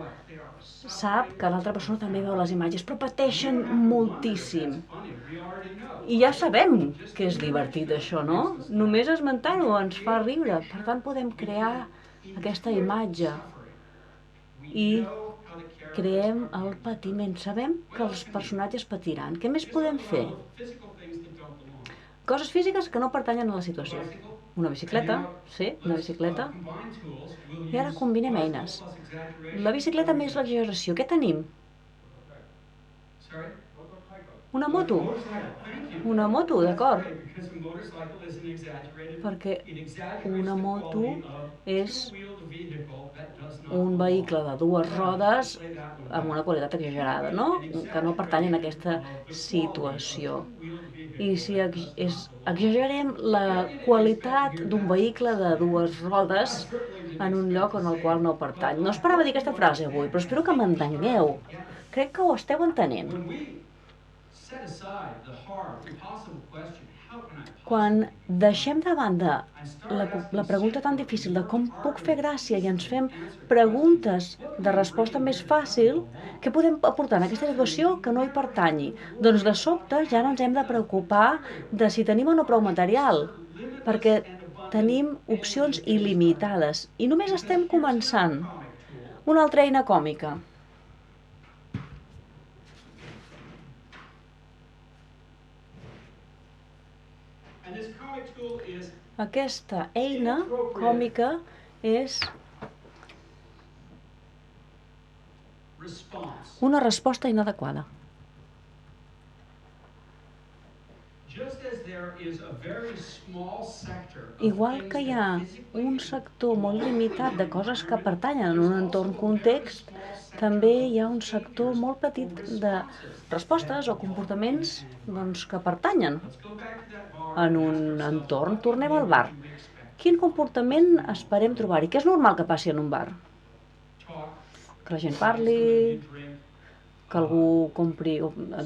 sap que l'altra persona també veu les imatges, però pateixen moltíssim. I ja sabem que és divertit això, no? Només esmentar-ho ens fa riure. Per tant, podem crear aquesta imatge i creem el patiment. Sabem que els personatges patiran. Què més podem fer? Coses físiques que no pertanyen a la situació. Una bicicleta, sí, una bicicleta. I ara combinem eines. La bicicleta més l'exageració. Què tenim? Una moto. Una moto, d'acord. Perquè una moto és un vehicle de dues rodes amb una qualitat exagerada, no? Que no pertany a aquesta situació. I si exagerem la qualitat d'un vehicle de dues rodes en un lloc en el qual no pertany. No esperava dir aquesta frase avui, però espero que m'entengueu. Crec que ho esteu entenent. Quan deixem de banda la pregunta tan difícil de com puc fer gràcia i ens fem preguntes de resposta més fàcil, què podem aportar en aquesta situació que no hi pertanyi? Doncs de sobte ja no ens hem de preocupar de si tenim o no prou material, perquè tenim opcions il·limitades i només estem començant. Una altra eina còmica. Aquesta eina còmica és una resposta inadequada. Igual que hi ha un sector molt limitat de coses que pertanyen en un entorn context, també hi ha un sector molt petit de respostes o comportaments que pertanyen en un entorn. Tornem al bar. Quin comportament esperem trobar-hi? Què és normal que passi en un bar? Que la gent parli, que algú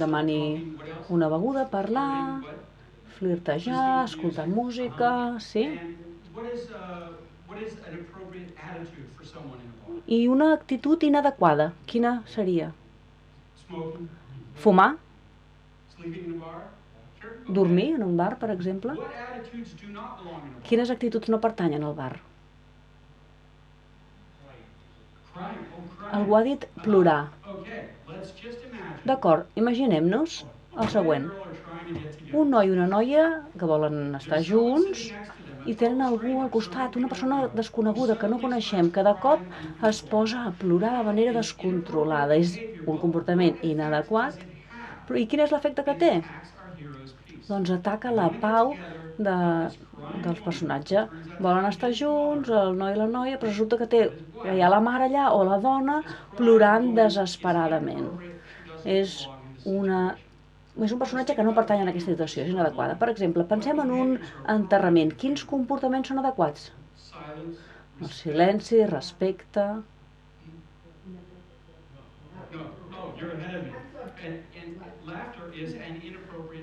demani una beguda, parlar, flirtejar, escoltar música, sí? I una actitud inadequada, quina seria? Fumar? Dormir en un bar, per exemple? Quines actituds no pertanyen al bar? Algú ha dit plorar. D'acord, imaginem-nos el següent. Un noi i una noia que volen estar junts i tenen algú al costat, una persona desconeguda que no coneixem, que de cop es posa a plorar de manera descontrolada. És un comportament inadequat, però i quin és l'efecte que té? Doncs ataca la pau del personatge. Volen estar junts, el noi i la noia, però resulta que hi ha la mare allà o la dona plorant desesperadament. És un personatge que no pertany a aquesta situació, és inadequada. Per exemple, pensem en un enterrament. Quins comportaments són adequats? El silenci, respecte...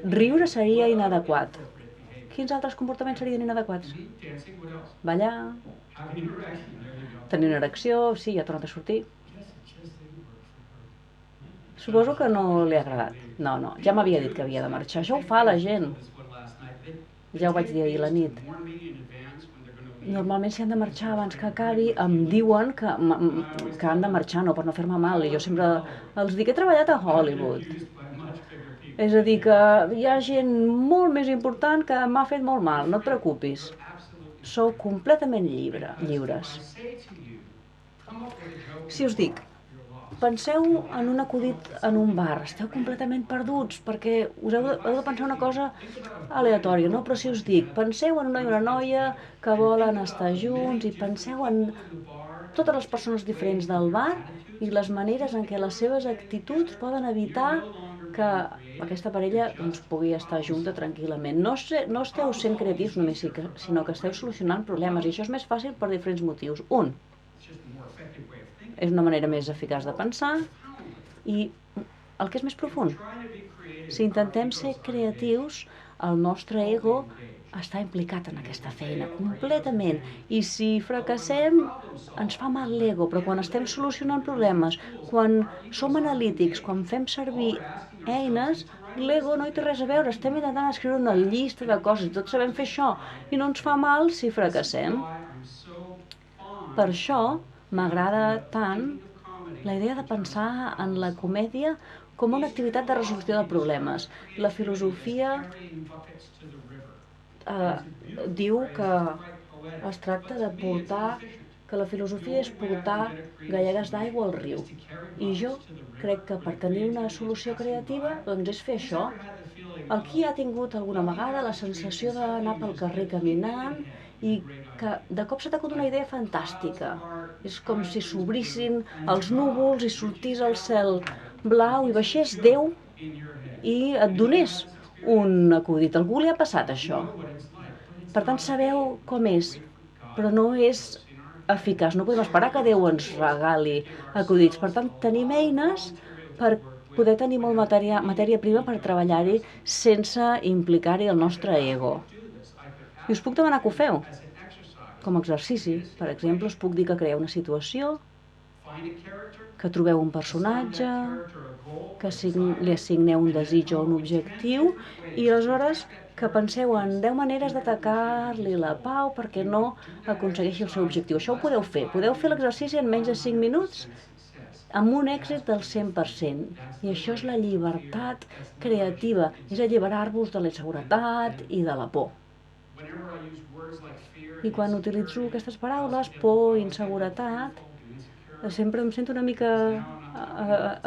Riure seria inadequat. Quins altres comportaments serien inadequats? Ballar, tenir una erecció, sí, ja ha tornat a sortir. Suposo que no li ha agradat. No, ja m'havia dit que havia de marxar. Això ho fa la gent. Ja ho vaig dir ahir a la nit. Normalment si han de marxar abans que acabi, em diuen que han de marxar, no per no fer-me mal. I jo sempre els dic que he treballat a Hollywood. És a dir, que hi ha gent molt més important que m'ha fet molt mal, no et preocupis. Sou completament lliures. Si us dic, penseu en un acudit en un bar, esteu completament perduts perquè us heu de pensar una cosa aleatòria, no? Però si us dic, penseu en un noi i una noia que volen estar junts i penseu en totes les persones diferents del bar i les maneres en què les seves actituds poden evitar que aquesta parella pugui estar junta tranquil·lament. No esteu sent creatius només, sinó que esteu solucionant problemes i això és més fàcil per diferents motius. Un, és una manera més eficaç de pensar i el que és més profund. Si intentem ser creatius, el nostre ego està implicat en aquesta feina completament i si fracassem ens fa mal l'ego, però quan estem solucionant problemes, quan som analítics, quan fem servir eines, l'ego no hi té res a veure, estem intentant escriure una llista de coses i tots sabem fer això i no ens fa mal si fracassem. Per això m'agrada tant la idea de pensar en la comèdia com una activitat de resolució de problemes. La filosofia diu que es tracta de portar que la filosofia és portar gallegues d'aigua al riu. I jo crec que per tenir una solució creativa, doncs és fer això. El qui ha tingut alguna vegada la sensació d'anar pel carrer caminant i que de cop s'ha acut una idea fantàstica. És com si s'obrissin els núvols i sortís el cel blau i baixés Déu i et donés un acudit. A algú li ha passat això. Per tant, sabeu com és, però no és eficaç. No podem esperar que Déu ens regali acudits. Per tant, tenim eines per poder tenir molt matèria prima per treballar-hi sense implicar-hi el nostre ego. I us puc demanar que ho feu. Com a exercici, per exemple, us puc dir que creeu una situació, que trobeu un personatge, que li assigneu un desig o un objectiu i aleshores que penseu en 10 maneres d'atacar-li la pau perquè no aconsegueixi el seu objectiu. Això ho podeu fer. Podeu fer l'exercici en menys de 5 minuts amb un èxit del 100%. I això és la llibertat creativa, és alliberar-vos de la inseguretat i de la por. I quan utilitzo aquestes paraules, por, inseguretat, sempre em sento una mica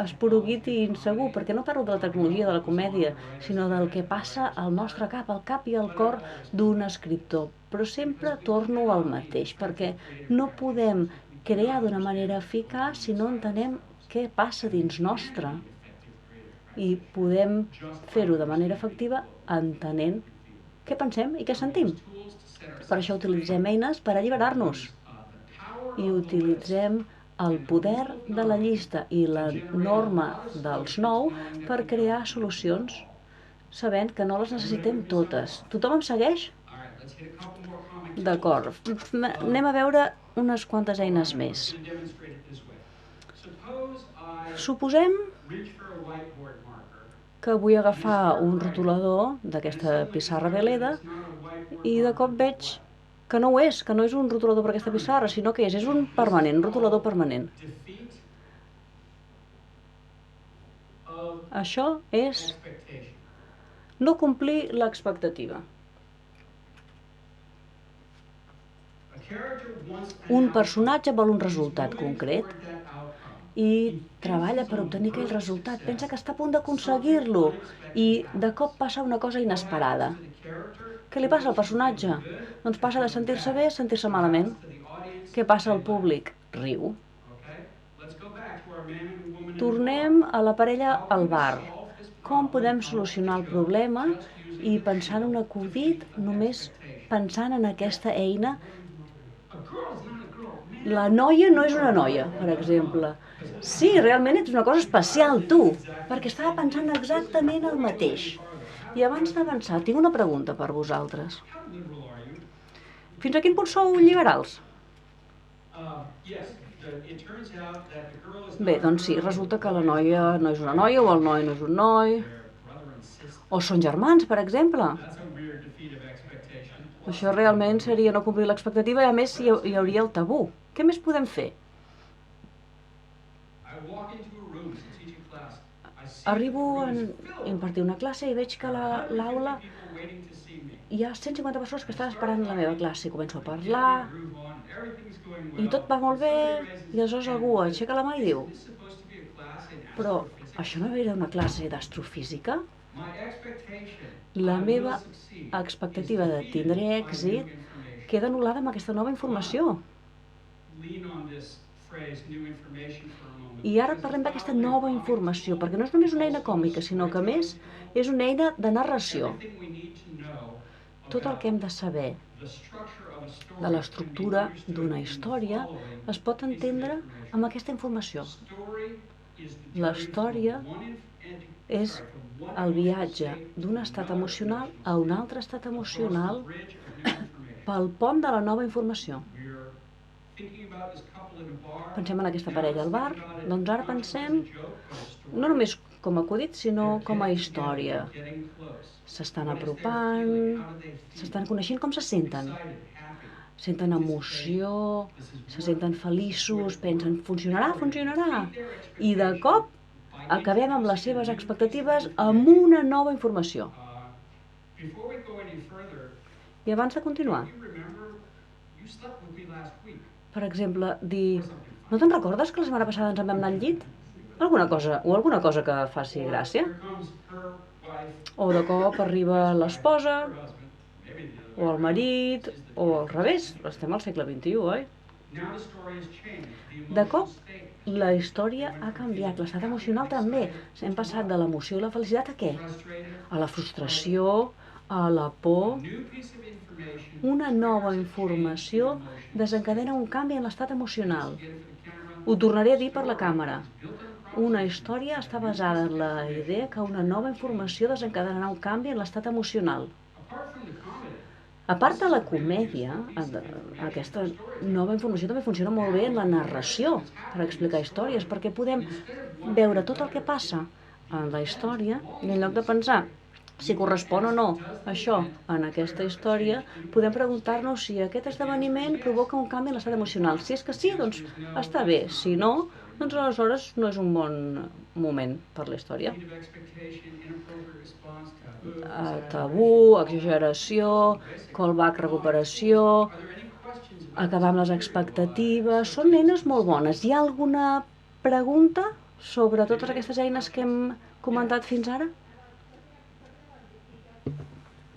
esporuguit i insegur, perquè no parlo de la tecnologia, de la comèdia, sinó del que passa al nostre cap, al cap i al cor d'un escriptor. Però sempre torno al mateix, perquè no podem crear d'una manera eficaç si no entenem què passa dins nostre. I podem fer-ho de manera efectiva entenent què pensem i què sentim. Per això utilitzem eines per alliberar-nos. I utilitzem el poder de la llista i la norma dels 9 per crear solucions, sabent que no les necessitem totes. Tothom em segueix? D'acord. Anem a veure unes quantes eines més. Suposem que vull agafar un rotulador d'aquesta pissarra Veleda i de cop veig que no ho és, que no és un rotulador per aquesta pissarra, sinó que és un permanent, un rotulador permanent. Això és no complir l'expectativa. Un personatge vol un resultat concret i treballa per obtenir aquell resultat. Pensa que està a punt d'aconseguir-lo i de cop passa una cosa inesperada. Què li passa al personatge? Doncs passa de sentir-se bé a sentir-se malament. Què passa al públic? Riu. Tornem a la parella al bar. Com podem solucionar el problema i pensar en un acudit només pensant en aquesta eina? La noia no és una noia, per exemple. Sí, realment ets una cosa especial, tu, perquè estava pensant exactament el mateix. I abans d'avançar, tinc una pregunta per vosaltres. Fins a quin punt sou liberals? Bé, doncs sí, resulta que la noia no és una noia o el noi no és un noi. O són germans, per exemple. Això realment seria no complir l'expectativa i a més hi hauria el tabú. Què més podem fer? Arribo a impartir una classe i veig que a l'aula hi ha 150 persones que estan esperant la meva classe. Començo a parlar i tot va molt bé i aleshores algú aixeca la mà i diu però això no era una classe d'astrofísica? La meva expectativa de tindre èxit queda anul·lada amb aquesta nova informació. I ara parlem d'aquesta nova informació, perquè no és només una eina còmica, sinó que a més és una eina de narració. Tot el que hem de saber de l'estructura d'una història es pot entendre amb aquesta informació. La història és el viatge d'un estat emocional a un altre estat emocional pel pont de la nova informació. Pensem en aquesta parella al bar, doncs ara pensem no només com a acudit, sinó com a història. S'estan apropant, s'estan coneixent, com se senten? Senten emoció, se senten feliços, pensen, funcionarà, funcionarà. I de cop acabem amb les seves expectatives amb una nova informació. I abans de continuar, Per exemple, dir, no te'n recordes que la setmana passada ens en vam anar al llit? Alguna cosa que faci gràcia. O de cop arriba l'esposa, o el marit, o al revés, estem al segle XXI, oi? De cop, la història ha canviat, l'estat emocional també. Hem passat de l'emoció i la felicitat a què? A la frustració, a la por. Una nova informació desencadena un canvi en l'estat emocional. Ho tornaré a dir per la càmera. Una història està basada en la idea que una nova informació desencadenarà un canvi en l'estat emocional. A part de la comèdia, aquesta nova informació també funciona molt bé en la narració per explicar històries, perquè podem veure tot el que passa en la història i en lloc de pensar si correspon o no això en aquesta història, podem preguntar-nos si aquest esdeveniment provoca un canvi en l'estat emocional. Si és que sí, doncs està bé. Si no, doncs aleshores no és un bon moment per la història. Tabú, exageració, callback, recuperació, acabar amb les expectatives... Són eines molt bones. Hi ha alguna pregunta sobre totes aquestes eines que hem comentat fins ara?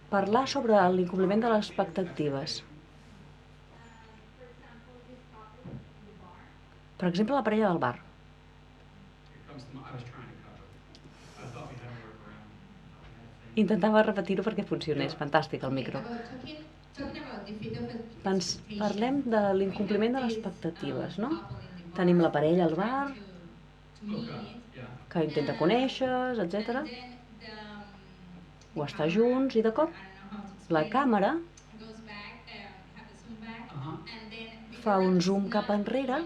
Parlar sobre l'incompliment de les expectatives. Per exemple, la parella del bar. Intentava repetir-ho perquè funcionés. Fantàstic, el micro. Parlem de l'incompliment de les expectatives, no? Tenim la parella al bar, que intenta conèixer, etc. O estar junts i de cop la càmera fa un zoom cap enrere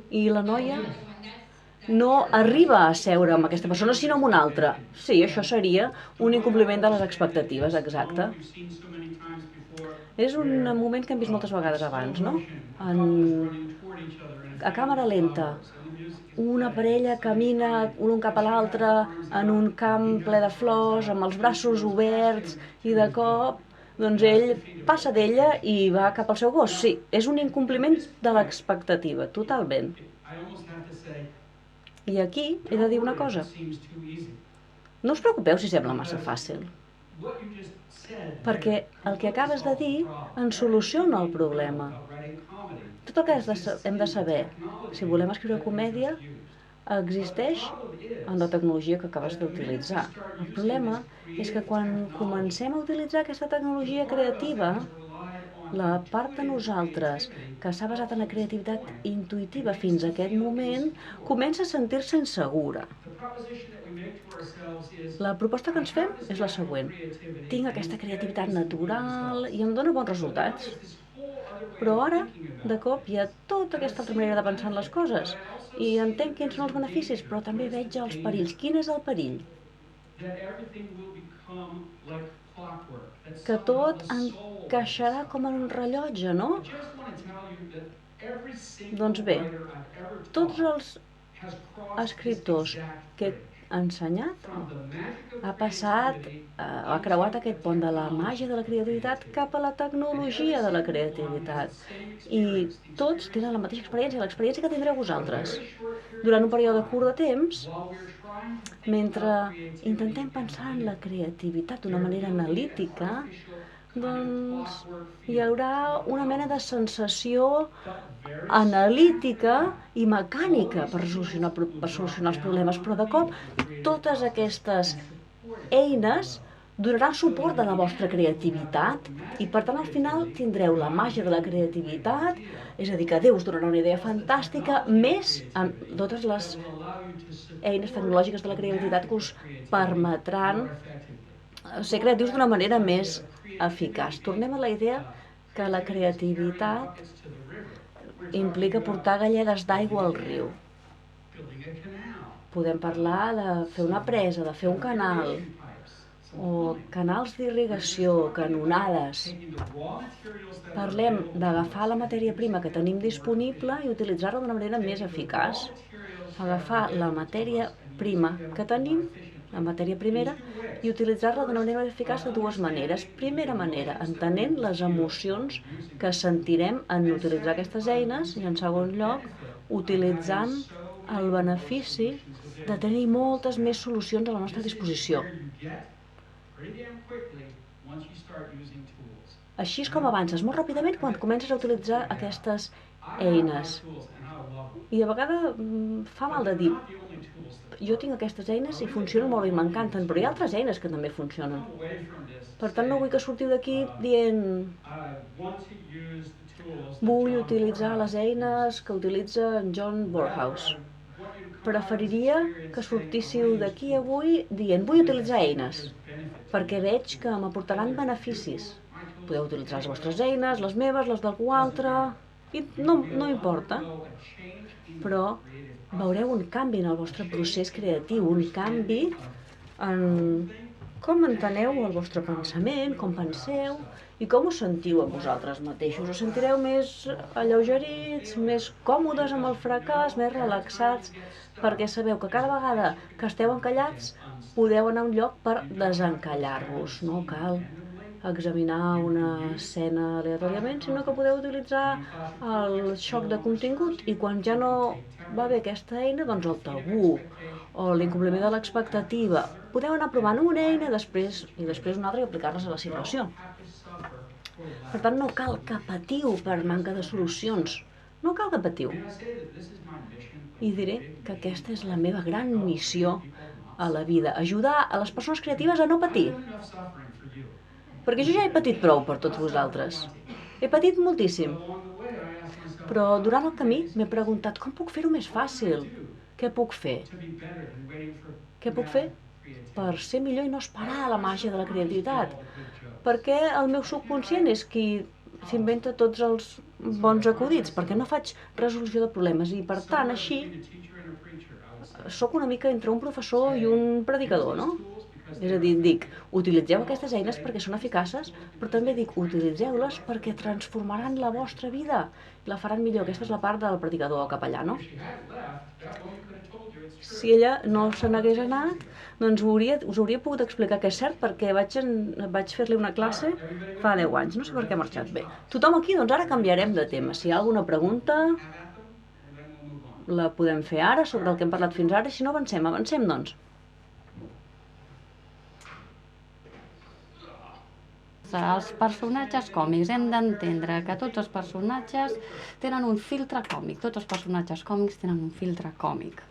i la noia no arriba a seure amb aquesta persona, sinó amb una altra. Sí, això seria un incompliment de les expectatives, exacte. És un moment que hem vist moltes vegades abans, no? A càmera lenta, una parella camina un cap a l'altre en un camp ple de flors, amb els braços oberts, i de cop doncs ell passa d'ella i va cap al seu gos. Sí, és un incompliment de l'expectativa, totalment. I aquí he de dir una cosa. No us preocupeu si sembla massa fàcil, perquè el que acabes de dir ens soluciona el problema. Tot el que hem de saber, si volem escriure comèdia, existeix en la tecnologia que acabes d'utilitzar. El problema és que quan comencem a utilitzar aquesta tecnologia creativa, la part de nosaltres que s'ha basat en la creativitat intuïtiva fins a aquest moment comença a sentir-se insegura. La proposta que ens fem és la següent. Tinc aquesta creativitat natural i em dona bons resultats. Però ara, de cop, hi ha tota aquesta altra manera de pensar en les coses i entenc quins són els beneficis, però també veig els perills. Quin és el perill? Que tot encaixarà com en un rellotge, no? Doncs bé, tots els escriptors que he ensenyat ha creuat aquest pont de la màgia de la creativitat cap a la tecnologia de la creativitat. I tots tenen la mateixa experiència, l'experiència que tindreu vosaltres. Durant un període curt de temps, mentre intentem pensar en la creativitat d'una manera analítica, doncs hi haurà una mena de sensació analítica i mecànica per solucionar els problemes, però de cop totes aquestes eines donaran suport a la vostra creativitat i per tant al final tindreu la màgia de la creativitat, és a dir, que Déu us donarà una idea fantàstica, més amb totes les eines tecnològiques de la creativitat que us permetran ser creatius d'una manera més eficaç. Tornem a la idea que la creativitat implica portar galledes d'aigua al riu. Podem parlar de fer una presa, de fer un canal, o canals d'irrigació, canonades. Parlem d'agafar la matèria prima que tenim disponible i utilitzar-la d'una manera més eficaç. Agafar la matèria prima que tenim la matèria primera, i utilitzar-la d'una manera eficaç de dues maneres. Primera manera, entenent les emocions que sentirem en utilitzar aquestes eines, i en segon lloc, utilitzant el benefici de tenir moltes més solucions a la nostra disposició. Així és com avances molt ràpidament quan comences a utilitzar aquestes eines. I a vegades fa mal de dir, jo tinc aquestes eines i funcionen molt bé i m'encanten, però hi ha altres eines que també funcionen. Per tant, no vull que sortiu d'aquí dient vull utilitzar les eines que utilitza en John Borhaus. Preferiria que sortíssiu d'aquí avui dient vull utilitzar eines, perquè veig que m'aportaran beneficis. Podeu utilitzar les vostres eines, les meves, les d'algú altre, i no importa. Però veureu un canvi en el vostre procés creatiu, un canvi en com enteneu el vostre pensament, com penseu i com us sentiu amb vosaltres mateixos. Us sentireu més alleugerits, més còmodes amb el fracàs, més relaxats, perquè sabeu que cada vegada que esteu encallats podeu anar a un lloc per desencallar-vos. No cal examinar una escena aleatòriament, sinó que podeu utilitzar el xoc de contingut i quan ja no va bé aquesta eina, doncs el tabú o l'incompliment de l'expectativa. Podeu anar provant una eina i després una altra i aplicar-les a la situació. Per tant, no cal que patiu per manca de solucions. No cal que patiu. I diré que aquesta és la meva gran missió a la vida, ajudar a les persones creatives a no patir. Perquè jo ja he patit prou per tots vosaltres. He patit moltíssim. Però durant el camí m'he preguntat com puc fer-ho més fàcil? Què puc fer? Què puc fer per ser millor i no esperar la màgia de la creativitat? Perquè el meu subconscient és qui s'inventa tots els bons acudits, perquè no faig resolució de problemes i per tant així sóc una mica entre un professor i un predicador, no? És a dir, dic, utilitzeu aquestes eines perquè són eficaces, però també dic, utilitzeu-les perquè transformaran la vostra vida i la faran millor. Aquesta és la part del predicador o capellà, no? Si ella no se n'hagués anat, doncs us hauria pogut explicar que és cert perquè vaig fer-li una classe fa 10 anys, no sé per què ha marxat bé. Tothom aquí, doncs ara canviarem de tema. Si hi ha alguna pregunta, la podem fer ara sobre el que hem parlat fins ara, i si no avancem doncs. Els personatges còmics, hem d'entendre que tots els personatges tenen un filtre còmic, tots els personatges còmics tenen un filtre còmic.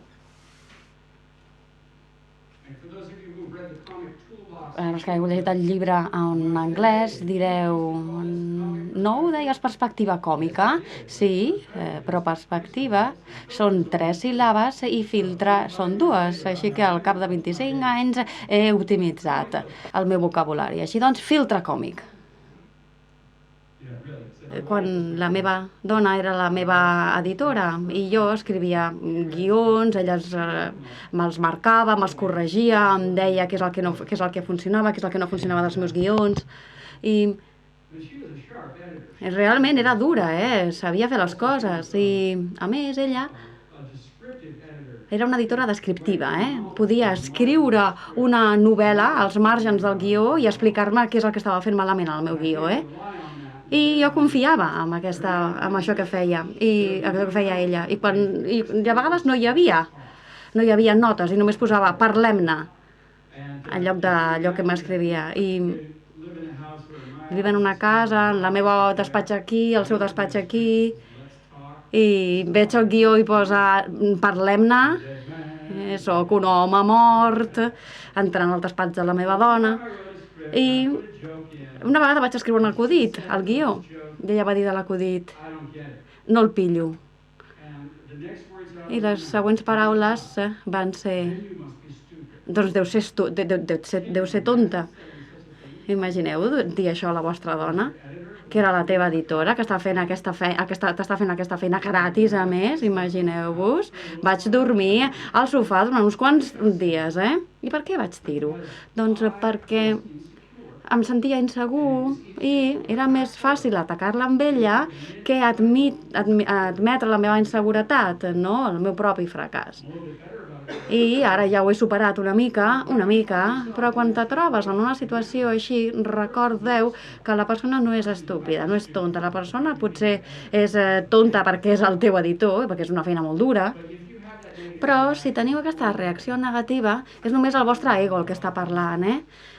Els que heu llegit el llibre en anglès direu, no ho deies perspectiva còmica? Sí, però perspectiva són 3 síl·labes i filtre són 2, així que al cap de 25 anys he optimitzat el meu vocabulari. Així doncs, filtre còmic. Quan la meva dona era la meva editora i jo escrivia guions, ella me'ls marcava, me'ls corregia, em deia què és el que funcionava, què és el que no funcionava dels meus guions. I realment era dura, sabia fer les coses. I a més ella era una editora descriptiva, podia escriure una novel·la als marges del guió i explicar-me què és el que estava fent malament al meu guió, I jo confiava en això que feia, i el que feia ella. I a vegades no hi havia notes i només posava parlem-ne en lloc d'allò que m'escrivia. I vivim en una casa, en la meva despatx aquí, el seu despatx aquí, i veig el guió i posa parlem-ne, soc un home mort, entrant al despatx de la meva dona. I una vegada vaig escriure un acudit al guió i ella va dir de l'acudit, no el pillo. I les següents paraules van ser, doncs deu ser tonta. Imagineu dir això a la vostra dona, que era la teva editora, que t'està fent aquesta feina gratis a més, imagineu-vos. Vaig dormir al sofà durant uns quants dies, I per què vaig dir-ho? Doncs perquè em sentia insegur i era més fàcil atacar-la amb ella que admetre la meva inseguretat, no? El meu propi fracàs. I ara ja ho he superat una mica, però quan te trobes en una situació així, recordeu que la persona no és estúpida, no és tonta. La persona potser és tonta perquè és el teu editor, perquè és una feina molt dura, però si teniu aquesta reacció negativa, és només el vostre ego el que està parlant,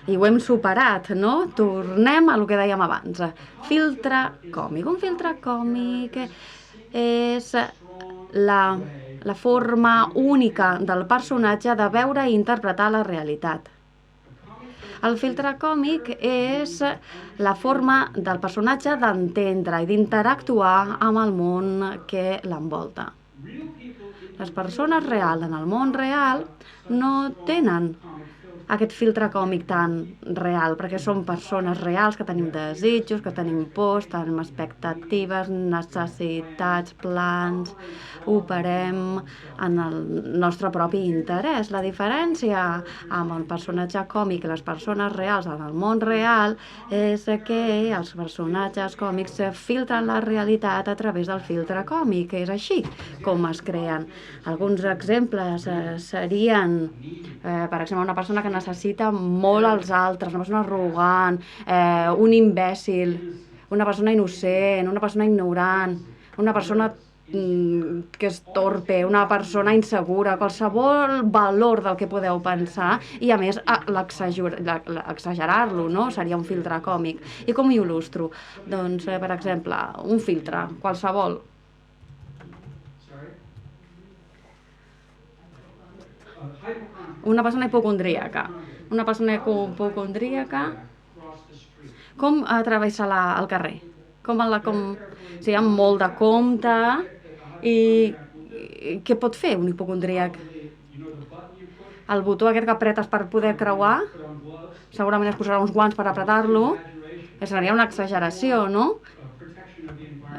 I ho hem superat, no? Tornem a lo que dèiem abans. Filtre còmic. Un filtre còmic és la forma única del personatge de veure i interpretar la realitat. El filtre còmic és la forma del personatge d'entendre i d'interactuar amb el món que l'envolta. Les persones reals en el món real no tenen aquest filtre còmic tan real, perquè són persones reals que tenim desitjos, que tenim pors, tenim expectatives, necessitats, plans, operem en el nostre propi interès. La diferència amb el personatge còmic i les persones reals en el món real és que els personatges còmics filtren la realitat a través del filtre còmic, és així com es creen. Alguns exemples serien, per exemple, una persona que necessita molt als altres, una persona arrogant, un imbècil, una persona innocent, una persona ignorant, una persona que és torpe, una persona insegura, qualsevol valor del que podeu pensar i a més exagerar-lo, no? Seria un filtre còmic. I com ho il·lustro? Doncs, per exemple, un filtre, qualsevol. Una persona hipocondríaca. Una persona hipocondríaca, com travessa el carrer? Si hi ha molt de compte, i què pot fer un hipocondríac? El botó aquest que apretes per poder creuar, segurament es posarà uns guants per apretar-lo, seria una exageració, no?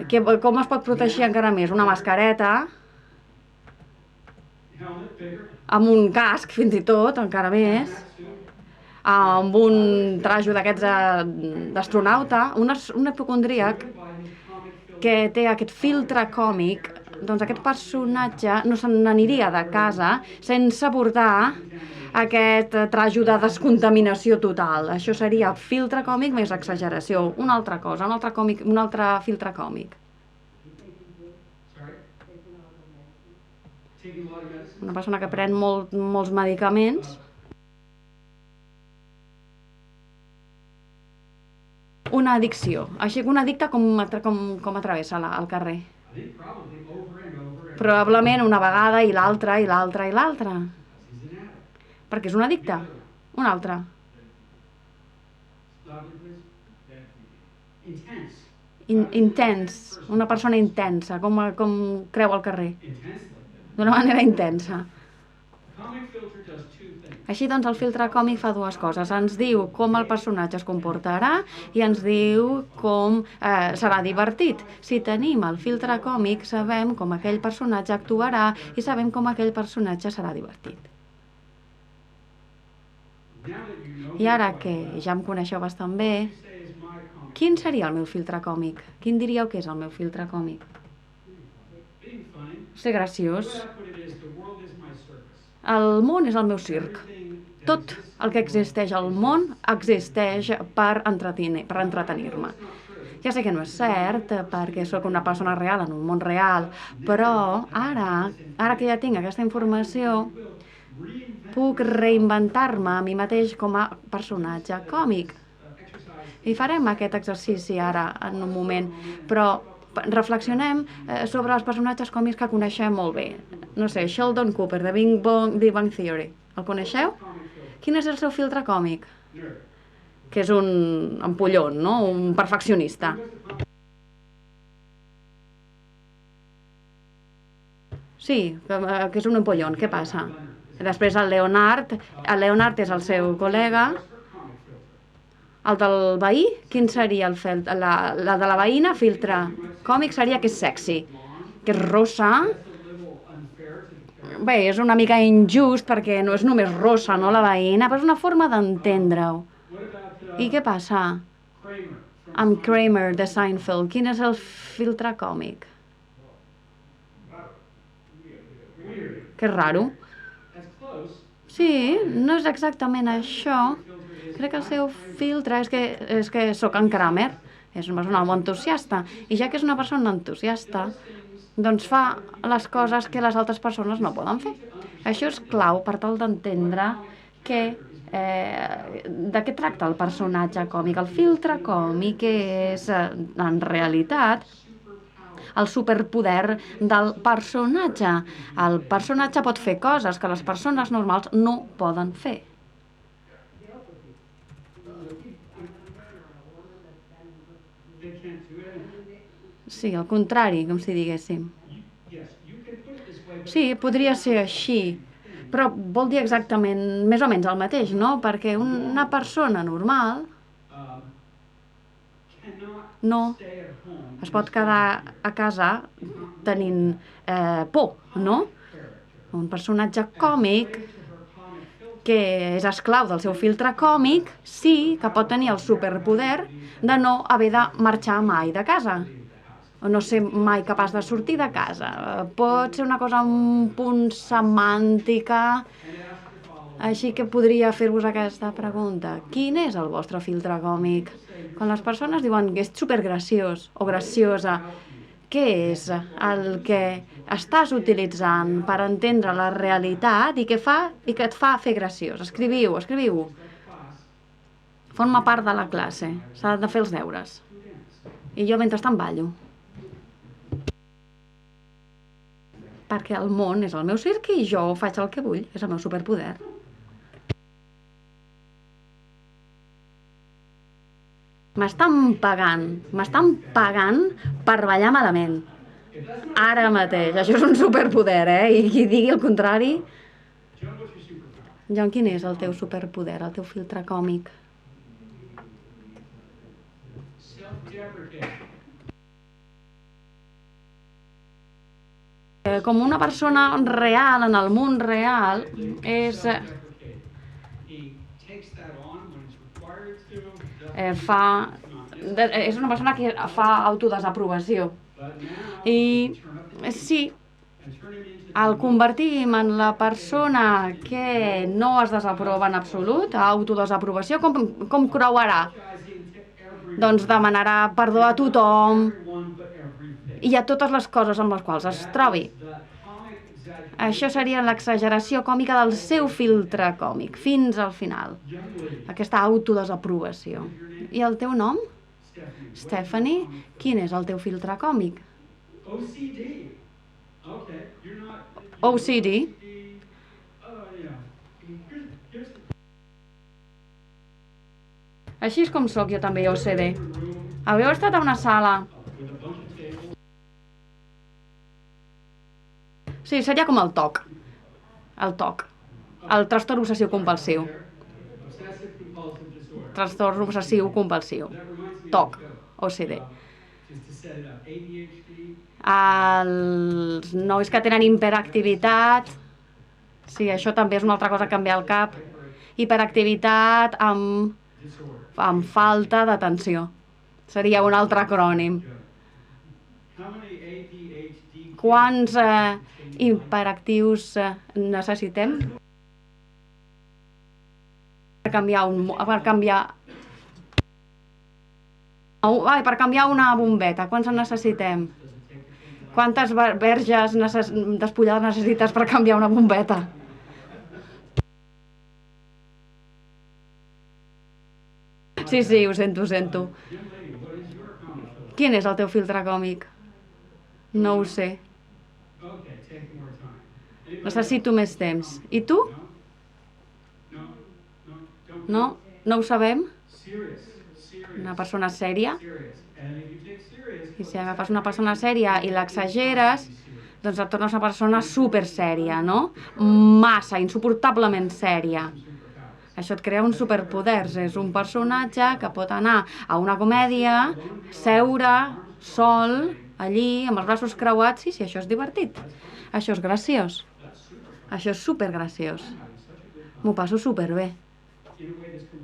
Com es pot protegir encara més? Una mascareta, amb un casc, fins i tot, encara més, amb un trajo d'aquests d'astronauta, un hipocondríac que té aquest filtre còmic, doncs aquest personatge no se n'aniria de casa sense portar aquest trajo de descontaminació total. Això seria filtre còmic més exageració. Una altra cosa, un altre filtre còmic. Una persona que pren molts medicaments. Una addicció. Així que un addicte com atravessa el carrer. Probablement una vegada i l'altra, i l'altra, i l'altra. Perquè és un addicte. Un altre. Intens. Una persona intensa. Com creu el carrer. D'una manera intensa. Així doncs el filtre còmic fa dues coses. Ens diu com el personatge es comportarà i ens diu com serà divertit. Si tenim el filtre còmic sabem com aquell personatge actuarà i sabem com aquell personatge serà divertit. I ara que ja em coneixeu bastant bé, quin seria el meu filtre còmic? Quin diríeu que és el meu filtre còmic? Ser graciós. El món és el meu circ. Tot el que existeix al món existeix per entretenir-me. Ja sé que no és cert, perquè sóc una persona real en un món real, però ara que ja tinc aquesta informació, puc reinventar-me a mi mateix com a personatge còmic. I farem aquest exercici ara, en un moment, però reflexionem sobre els personatges còmics que coneixem molt bé. No sé, Sheldon Cooper, de Big Bang Theory. El coneixeu? Quin és el seu filtre còmic? Que és un ampollon, no? Un perfeccionista. Sí, que és un ampollon. Què passa? Després el Leonard és el seu col·lega. El del veí, quin seria el filtre? La de la veïna, filtre còmic seria que és sexy, que és rossa. Bé, és una mica injust perquè no és només rossa, no, la veïna, però és una forma d'entendre-ho. I què passa amb Kramer de Seinfeld? Quin és el filtre còmic? Que raro. Sí, no és exactament això. Crec que el seu filtre és que sóc en Kramer, és una persona molt entusiasta, i ja que és una persona entusiasta, doncs fa les coses que les altres persones no poden fer. Això és clau per tal d'entendre que de què tracta el personatge còmic. El filtre còmic és, en realitat, el superpoder del personatge. El personatge pot fer coses que les persones normals no poden fer. Sí, al contrari, com si diguéssim. Sí, podria ser així, però vol dir exactament més o menys el mateix, no? Perquè una persona normal no es pot quedar a casa tenint por, no? Un personatge còmic que és esclau del seu filtre còmic sí que pot tenir el superpoder de no haver de marxar mai de casa, o no ser mai capaç de sortir de casa. Pot ser una cosa un punt semàntica, així que podria fer-vos aquesta pregunta. Quin és el vostre filtre còmic? Quan les persones diuen que és supergraciós o graciosa, què és el que estàs utilitzant per entendre la realitat i que et fa fer graciós? Escriviu. Forma part de la classe, s'ha de fer els deures. I jo mentrestant ballo. Perquè el món és el meu circ i jo faig el que vull, és el meu superpoder. M'estan pagant per ballar malament. Ara mateix, això és un superpoder, I qui digui el contrari... John, quin és el teu superpoder, el teu filtre còmic? Com una persona real, en el món real, és una persona que fa autodesaprovació. I sí, al convertir-me en la persona que no es desaprova en absolut, autodesaprovació, com creuarà? Doncs demanarà perdó a tothom i a totes les coses amb les quals es trobi. Això seria l'exageració còmica del seu filtre còmic, fins al final. Aquesta autodesaprovació. I el teu nom? Stephanie, quin és el teu filtre còmic? OCD. Així és com sóc jo també, OCD. Haveu estat a una sala... Sí, seria com el TOC. El TOC. El trastorn obsessiu compulsiu. Trastorn obsessiu compulsiu. TOC. OCD. Els nois que tenen hiperactivitat... Sí, això també és una altra cosa que em ve al cap. Hiperactivitat amb falta d'atenció. Seria un altre acrònim. Quants hiperactius necessitem per canviar una bombeta? Quants en necessitem? Quantes verges despullades necessites per canviar una bombeta? Sí, ho sento. Quin és el teu filtre còmic? No ho sé. Necessito més temps. I tu? No? No ho sabem? Una persona sèria? I si agafes una persona sèria i l'exageres, doncs et tornes una persona supersèria, no? Massa, insuportablement sèria. Això et crea uns superpoders. És un personatge que pot anar a una comèdia, seure, sol, allí, amb els braços creuats, sí, això és divertit. Això és graciós. Això és supergraciós. M'ho passo superbé.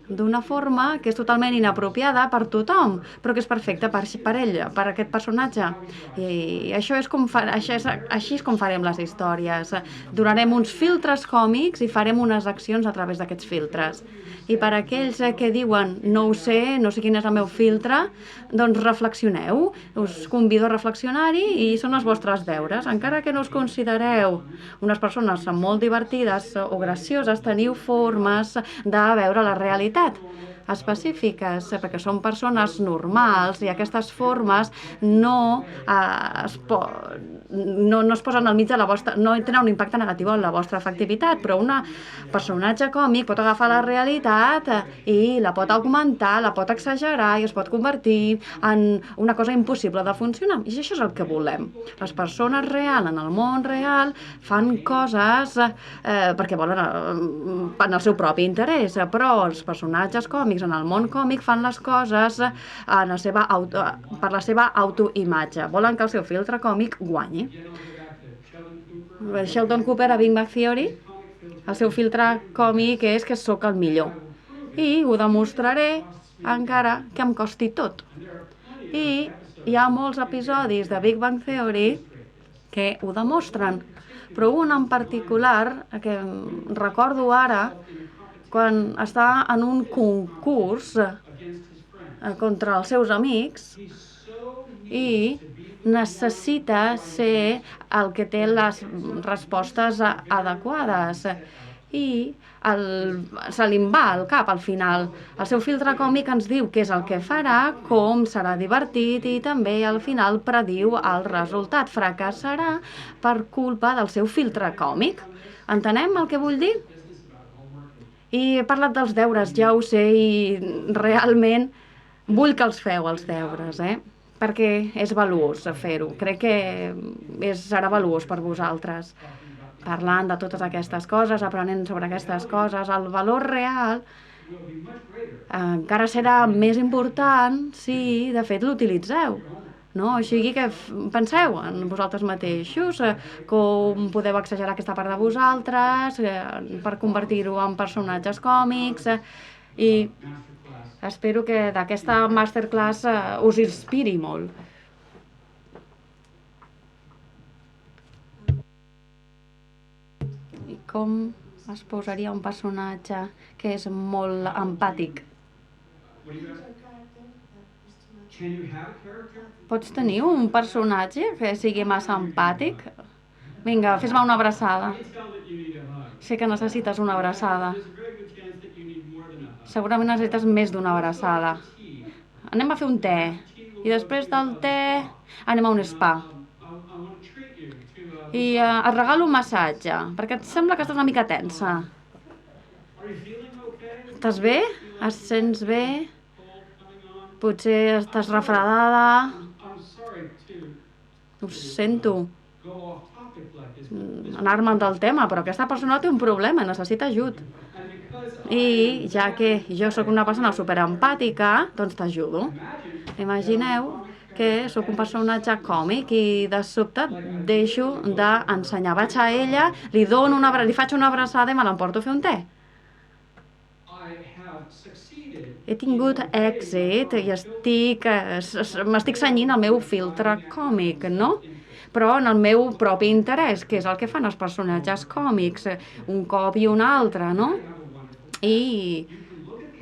d'una forma que és totalment inapropiada per tothom, però que és perfecta per ell, per aquest personatge. I això és així és com farem les històries. Donarem uns filtres còmics i farem unes accions a través d'aquests filtres. I per aquells que diuen no ho sé, no sé quin és el meu filtre, doncs reflexioneu, us convido a reflexionar-hi i són els vostres deures. Encara que no us considereu unes persones molt divertides o gracioses, teniu formes de veure la realitat específiques, perquè són persones normals i aquestes formes no es posen al mig de la vostra... no tenen un impacte negatiu en la vostra efectivitat, però un personatge còmic pot agafar la realitat i la pot augmentar, la pot exagerar i es pot convertir en una cosa impossible de funcionar. I això és el que volem. Les persones reals, en el món real, fan coses perquè volen en el seu propi interès, però els personatges còmics en el món còmic fan les coses per la seva autoimatge. Volen que el seu filtre còmic guanyi. Sheldon Cooper a Big Bang Theory, el seu filtre còmic és que sóc el millor. I ho demostraré encara que em costi tot. I hi ha molts episodis de Big Bang Theory que ho demostren. Però un en particular, que recordo ara, quan està en un concurs contra els seus amics i necessita ser el que té les respostes adequades i se li va al cap al final. El seu filtre còmic ens diu què és el que farà, com serà divertit i també al final prediu el resultat. Fracassarà per culpa del seu filtre còmic. Entenem el que vull dir? I he parlat dels deures, ja ho sé, i realment vull que els feu, els deures, perquè és valuós fer-ho. Crec que serà valuós per vosaltres. Parlant de totes aquestes coses, aprenent sobre aquestes coses, el valor real encara serà més important si, de fet, l'utilitzeu. No? O sigui que penseu en vosaltres mateixos, com podeu exagerar aquesta part de vosaltres per convertir-ho en personatges còmics i espero que d'aquesta masterclass us inspiri molt. I com es posaria un personatge que és molt empàtic? Pots tenir un personatge que sigui massa empàtic? Vinga, fes-me una abraçada. Sé que necessites una abraçada. Segurament necessites més d'una abraçada. Anem a fer un te. I després del te anem a un spa. I et regalo un massatge, perquè et sembla que estàs una mica tensa. Estàs bé? Et sents bé? Potser estàs refredada. Ho sento. Anar-me'n del tema, però aquesta persona té un problema, necessita ajut. I ja que jo sóc una persona superempàtica, doncs t'ajudo. Imagineu que sóc un personatge còmic i de sobte deixo d'ensenyar. Vaig a ella, li faig una abraçada i me l'emporto a fer un te. He tingut èxit i m'estic cenyint el meu filtre còmic, no? Però en el meu propi interès, que és el que fan els personatges còmics, un cop i un altre, no? I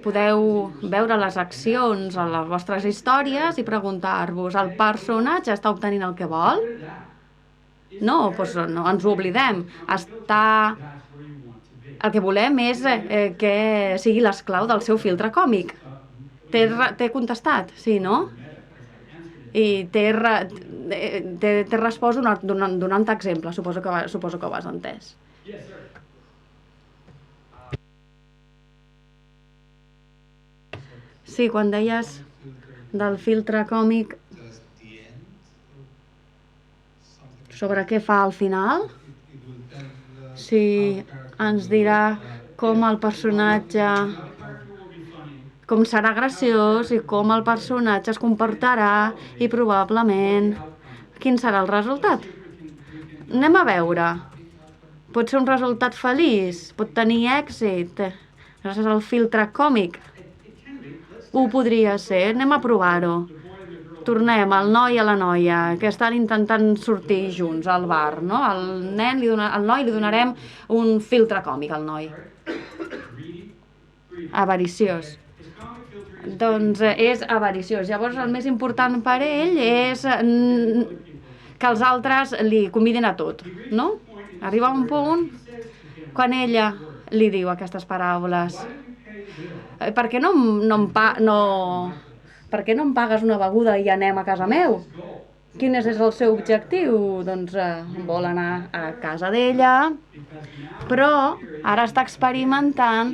podeu veure les accions a les vostres històries i preguntar-vos, el personatge està obtenint el que vol? No, doncs no ens ho oblidem. El que volem és que sigui l'esclau del seu filtre còmic. T'he contestat, sí, no? I t'he respost donant-te exemple, suposo que ho has entès. Sí, quan deies del filtre còmic, sobre què fa al final, si ens dirà com el personatge, com serà graciós i com el personatge es comportarà i probablement quin serà el resultat. Anem a veure. Pot ser un resultat feliç, pot tenir èxit. gràcies al filtre còmic. Ho podria ser, anem a provar-ho. Tornem al noi i a la noia, que estan intentant sortir junts al bar, no? Al noi li donarem un filtre còmic, al noi. Avariciós. Doncs és avariciós. Llavors el més important per ell és que els altres li convidin a tot, no? Arriba un punt quan ella li diu aquestes paraules. Per què no em pagues una beguda i anem a casa meu? Quin és el seu objectiu? Doncs vol anar a casa d'ella, però ara està experimentant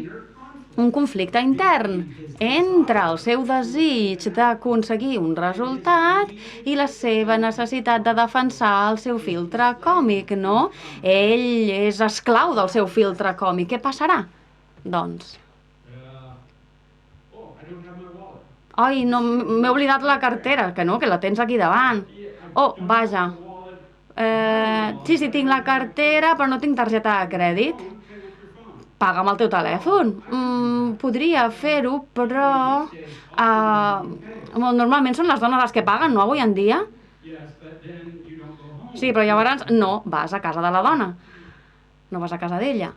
un conflicte intern entre el seu desig d'aconseguir un resultat i la seva necessitat de defensar el seu filtre còmic, no? Ell és esclau del seu filtre còmic. Què passarà? Doncs... Ai, no, m'he oblidat la cartera, que no, que la tens aquí davant. Oh, vaja. Sí, tinc la cartera, però no tinc targeta de crèdit. Paga amb el teu telèfon. Podria fer-ho, però... normalment són les dones les que paguen, no, avui en dia? Sí, però llavors no, vas a casa de la dona. No vas a casa d'ella.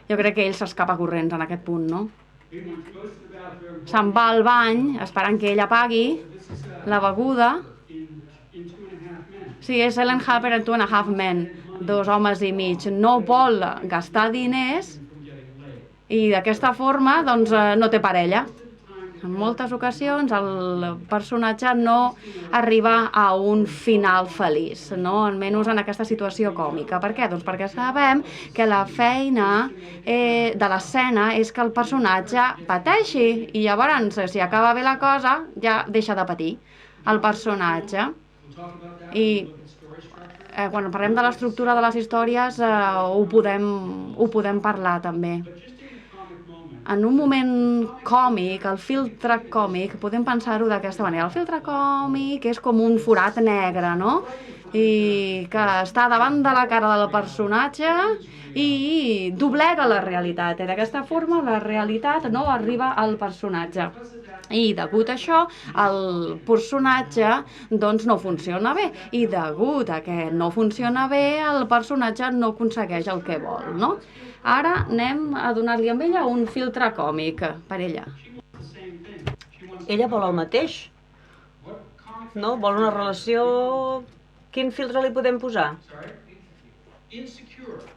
Jo crec que ell s'escapa corrents en aquest punt, no? Se'n va al bany esperant que ella pagui la beguda. Sí, és Helen Harper and Two and a Half Men, 2 homes i mig. No vol gastar diners i d'aquesta forma doncs, no té parella. En moltes ocasions el personatge no arriba a un final feliç, no? Almenys en aquesta situació còmica. Per què? Doncs perquè sabem que la feina de l'escena és que el personatge pateixi i llavors, si acaba bé la cosa, ja deixa de patir el personatge. I quan parlem de l'estructura de les històries ho podem parlar també. En un moment còmic, el filtre còmic, podem pensar-ho d'aquesta manera. El filtre còmic és com un forat negre, no? I que està davant de la cara del personatge i doblega la realitat. I d'aquesta forma la realitat no arriba al personatge. I degut a això, el personatge doncs, no funciona bé. I degut a que no funciona bé, el personatge no aconsegueix el que vol, no? Ara anem a donar-li amb ella un filtre còmic per ella. Ella vol el mateix, no? Vol una relació... Quin filtre li podem posar?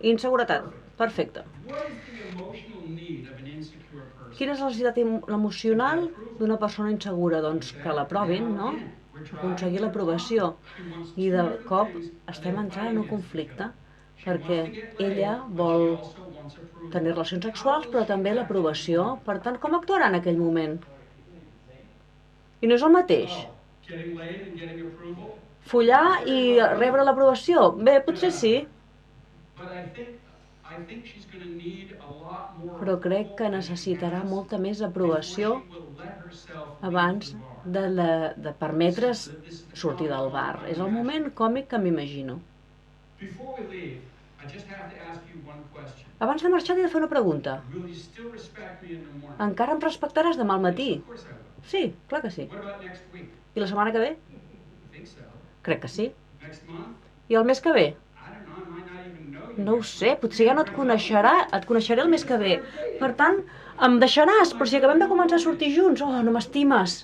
Inseguretat. Perfecte. Quina és la necessitat emocional d'una persona insegura? Doncs que l'aprovin, no? Aconseguir l'aprovació. I de cop estem entrant en un conflicte perquè ella vol tenir relacions sexuals però també l'aprovació. Per tant, com actuarà en aquell moment? I no és el mateix. Follar i rebre l'aprovació? Bé, potser sí. Però crec que necessitarà molta més aprovació abans de permetre's sortir del bar. És el moment còmic que m'imagino. Abans de marxar t'he de fer una pregunta. Encara em respectaràs demà al matí? Sí, clar que sí. I la setmana que ve? Crec que sí. I el mes que ve? No ho sé, potser ja no et coneixeré el mes que ve. Per tant, em deixaràs, però si acabem de començar a sortir junts, oh, no m'estimes.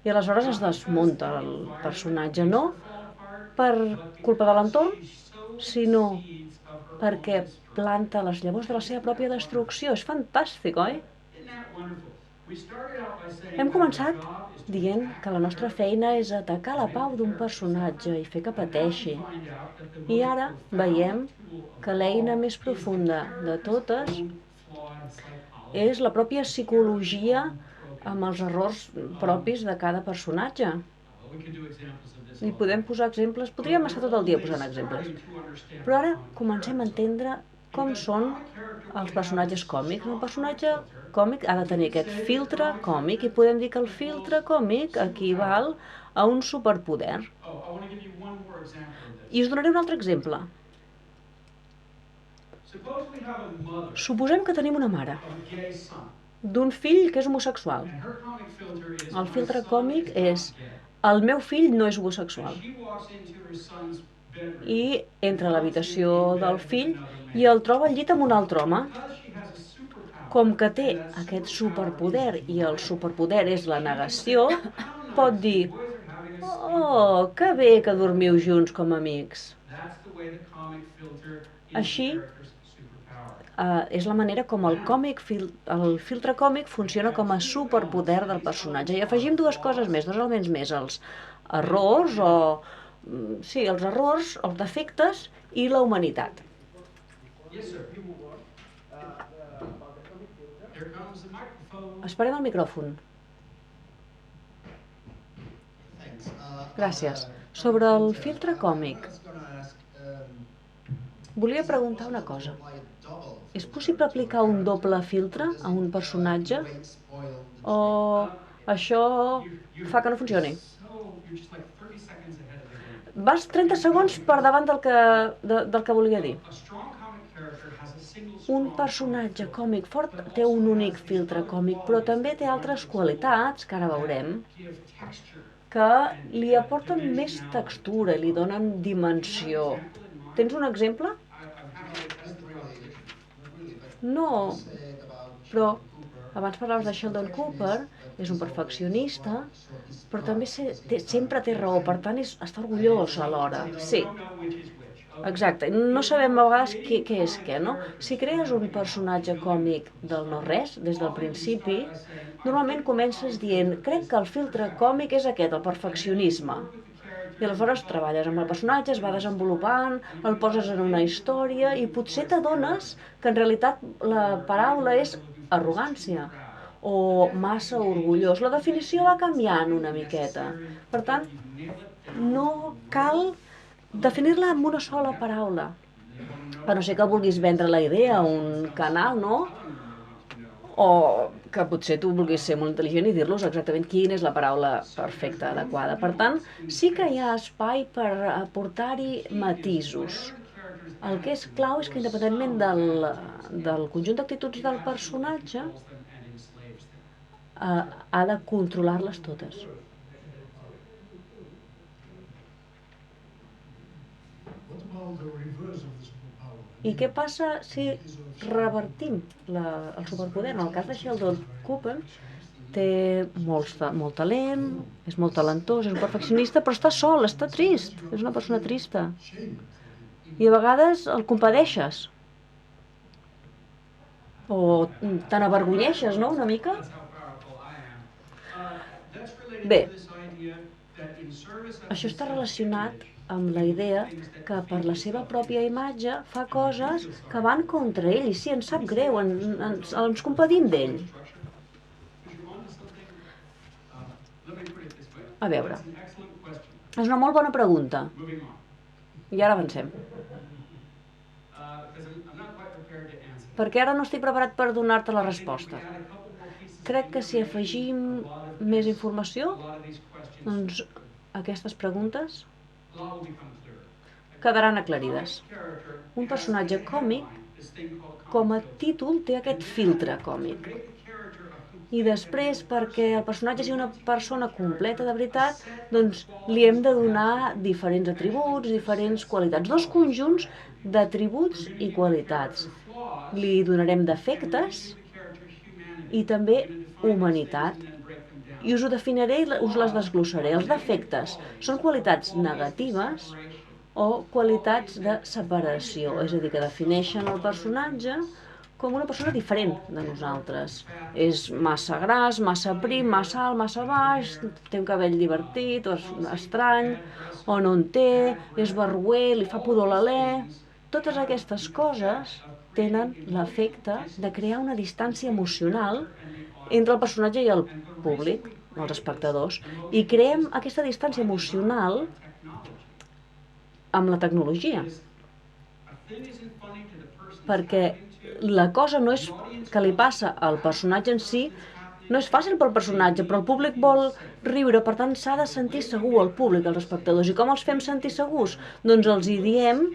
I aleshores es desmunta el personatge, no per culpa de l'entorn, sinó perquè planta les llavors de la seva pròpia destrucció. És fantàstic, oi? Hem començat dient que la nostra feina és atacar la pau d'un personatge i fer que pateixi. I ara veiem que l'eina més profunda de totes és la pròpia psicologia amb els errors propis de cada personatge. I podem posar exemples, podríem estar tot el dia posant exemples. Però ara comencem a entendre com són els personatges còmics. Un personatge còmic ha de tenir aquest filtre còmic i podem dir que el filtre còmic equival a un superpoder. I us donaré un altre exemple. Suposem que tenim una mare d'un fill que és homosexual. El filtre còmic és el meu fill no és homosexual. I entra a l'habitació del fill i el troba al llit amb un altre home. Com que té aquest superpoder i el superpoder és la negació, pot dir: oh, que bé que dormiu junts com a amics. Així, és la manera com el filtre còmic funciona com a superpoder del personatge. I afegim dues coses més, dos elements més, els errors, els errors, els defectes i la humanitat. Esperem el micròfon. Gràcies. Sobre el filtre còmic, volia preguntar una cosa. És possible aplicar un doble filtre a un personatge? O això fa que no funcioni? Vas 30 segons per davant del que volia dir. Un personatge còmic fort té un únic filtre còmic, però també té altres qualitats, que ara veurem, que li aporten més textura i li donen dimensió. Tens un exemple? No, però abans parlaves de Sheldon Cooper, és un perfeccionista, però també sempre té raó, per tant està orgullós alhora. Sí, exacte. No sabem a vegades què és què, no? Si crees un personatge còmic del no-res, des del principi, normalment comences dient: crec que el filtre còmic és aquest, el perfeccionisme. I aleshores treballes amb el personatge, es va desenvolupant, el poses en una història i potser t'adones que en realitat la paraula és arrogància o massa orgullós. La definició va canviant una miqueta. Per tant, no cal definir-la amb una sola paraula. A no ser que vulguis vendre la idea a un canal, no? O que potser tu vulguis ser molt intel·ligent i dir-los exactament quina és la paraula perfecta, adequada. Per tant, sí que hi ha espai per aportar-hi matisos. El que és clau és que independentment del conjunt d'actituds del personatge, ha de controlar-les totes. I què passa si revertim el superpoder? En el cas de Sheldon Cooper, té molt talent, és molt talentós, és un perfeccionista, però està sol, està trist, és una persona trista. I a vegades el compadeixes. O te n'avergonyeixes, no?, una mica? Bé, això està relacionat amb la idea que per la seva pròpia imatge fa coses que van contra ell, i sí, ens sap greu, ens compadim d'ell. A veure, és una molt bona pregunta. I ara avancem. Perquè ara no estic preparat per donar-te la resposta. Crec que si afegim més informació, doncs aquestes preguntes quedaran aclarides. Un personatge còmic, com a títol, té aquest filtre còmic. I després, perquè el personatge sigui una persona completa de veritat, doncs li hem de donar diferents atributs, diferents qualitats. Dos conjunts d'atributs i qualitats. Li donarem defectes i també humanitat. I us ho definiré i us les desglossaré. Els defectes són qualitats negatives o qualitats de separació, és a dir, que defineixen el personatge com una persona diferent de nosaltres. És massa gras, massa prim, massa alt, massa baix, té un cabell divertit o estrany, o no en té, és barroer, li fa pudor l'alè. Totes aquestes coses tenen l'efecte de crear una distància emocional entre el personatge i el públic, els espectadors, i creem aquesta distància emocional amb la tecnologia. Perquè la cosa no és que li passa al personatge en si, no és fàcil pel personatge, però el públic vol riure, per tant s'ha de sentir segur el públic, els espectadors. I com els fem sentir segurs? Doncs els hi diem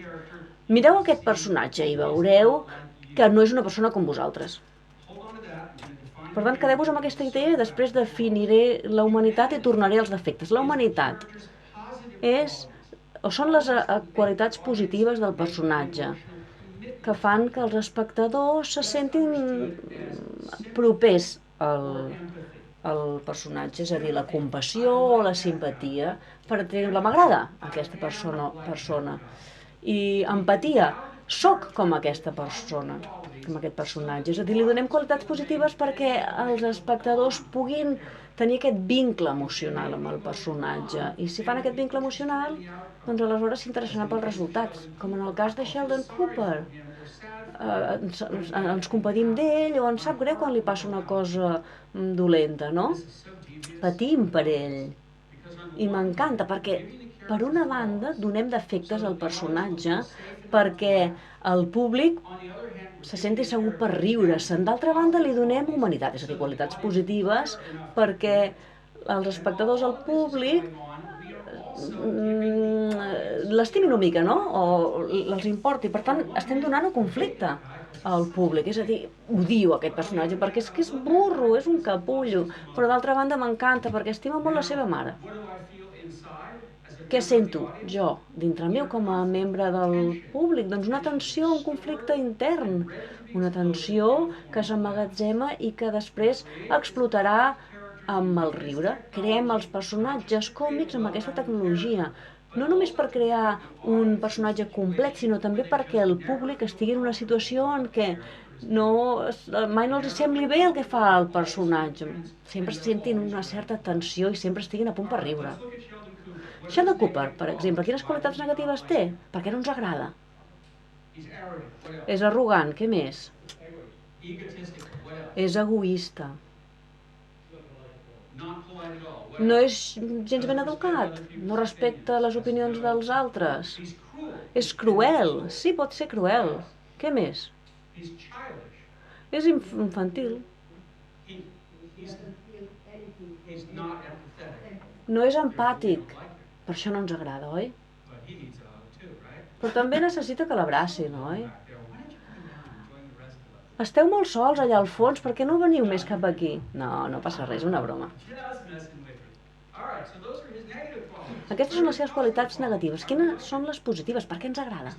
Mireu aquest personatge i veureu que no és una persona com vosaltres. Per tant, quedeu-vos amb aquesta idea i després definiré la humanitat i tornaré als defectes. La humanitat són les qualitats positives del personatge que fan que els espectadors se sentin propers al personatge, és a dir, la compassió o la simpatia. Per exemple, m'agrada aquesta persona. I empatia, soc com aquesta persona, com aquest personatge. És a dir, li donem qualitats positives perquè els espectadors puguin tenir aquest vincle emocional amb el personatge. I si fan aquest vincle emocional, doncs aleshores s'interessaran pels resultats. Com en el cas de Sheldon Cooper. Ens compadim d'ell o ens sap greu quan li passa una cosa dolenta, no? Patim per ell. I m'encanta perquè, per una banda, donem defectes al personatge perquè el públic se senti segur per riure-se'n. D'altra banda, li donem humanitat, és a dir, qualitats positives, perquè els espectadors, el públic, l'estimin una mica, no? O els importi. Per tant, estem donant un conflicte al públic. És a dir, odio aquest personatge perquè és que és burro, és un capullo. Però d'altra banda m'encanta perquè estima molt la seva mare. Què sento jo, dintre meu, com a membre del públic? Doncs una tensió, un conflicte intern, una tensió que s'emmagatzema i que després explotarà amb el riure. Creem els personatges còmics amb aquesta tecnologia, no només per crear un personatge complet, sinó també perquè el públic estigui en una situació en què mai no els sembli bé el que fa el personatge. Sempre sentin una certa tensió i sempre estiguin a punt per riure. Sheldon Cooper, per exemple, quines qualitats negatives té? Per què no ens agrada? És arrogant, què més? És egoista. No és gens ben educat, no respecta les opinions dels altres. És cruel, sí, pot ser cruel. Què més? És infantil. No és empàtic. Per això no ens agrada, oi? Però també necessita que l'abracin, oi? Esteu molt sols allà al fons, per què no veniu més cap aquí? No, no passa res, una broma. Aquestes són les seves qualitats negatives. Quines són les positives? Per què ens agrada?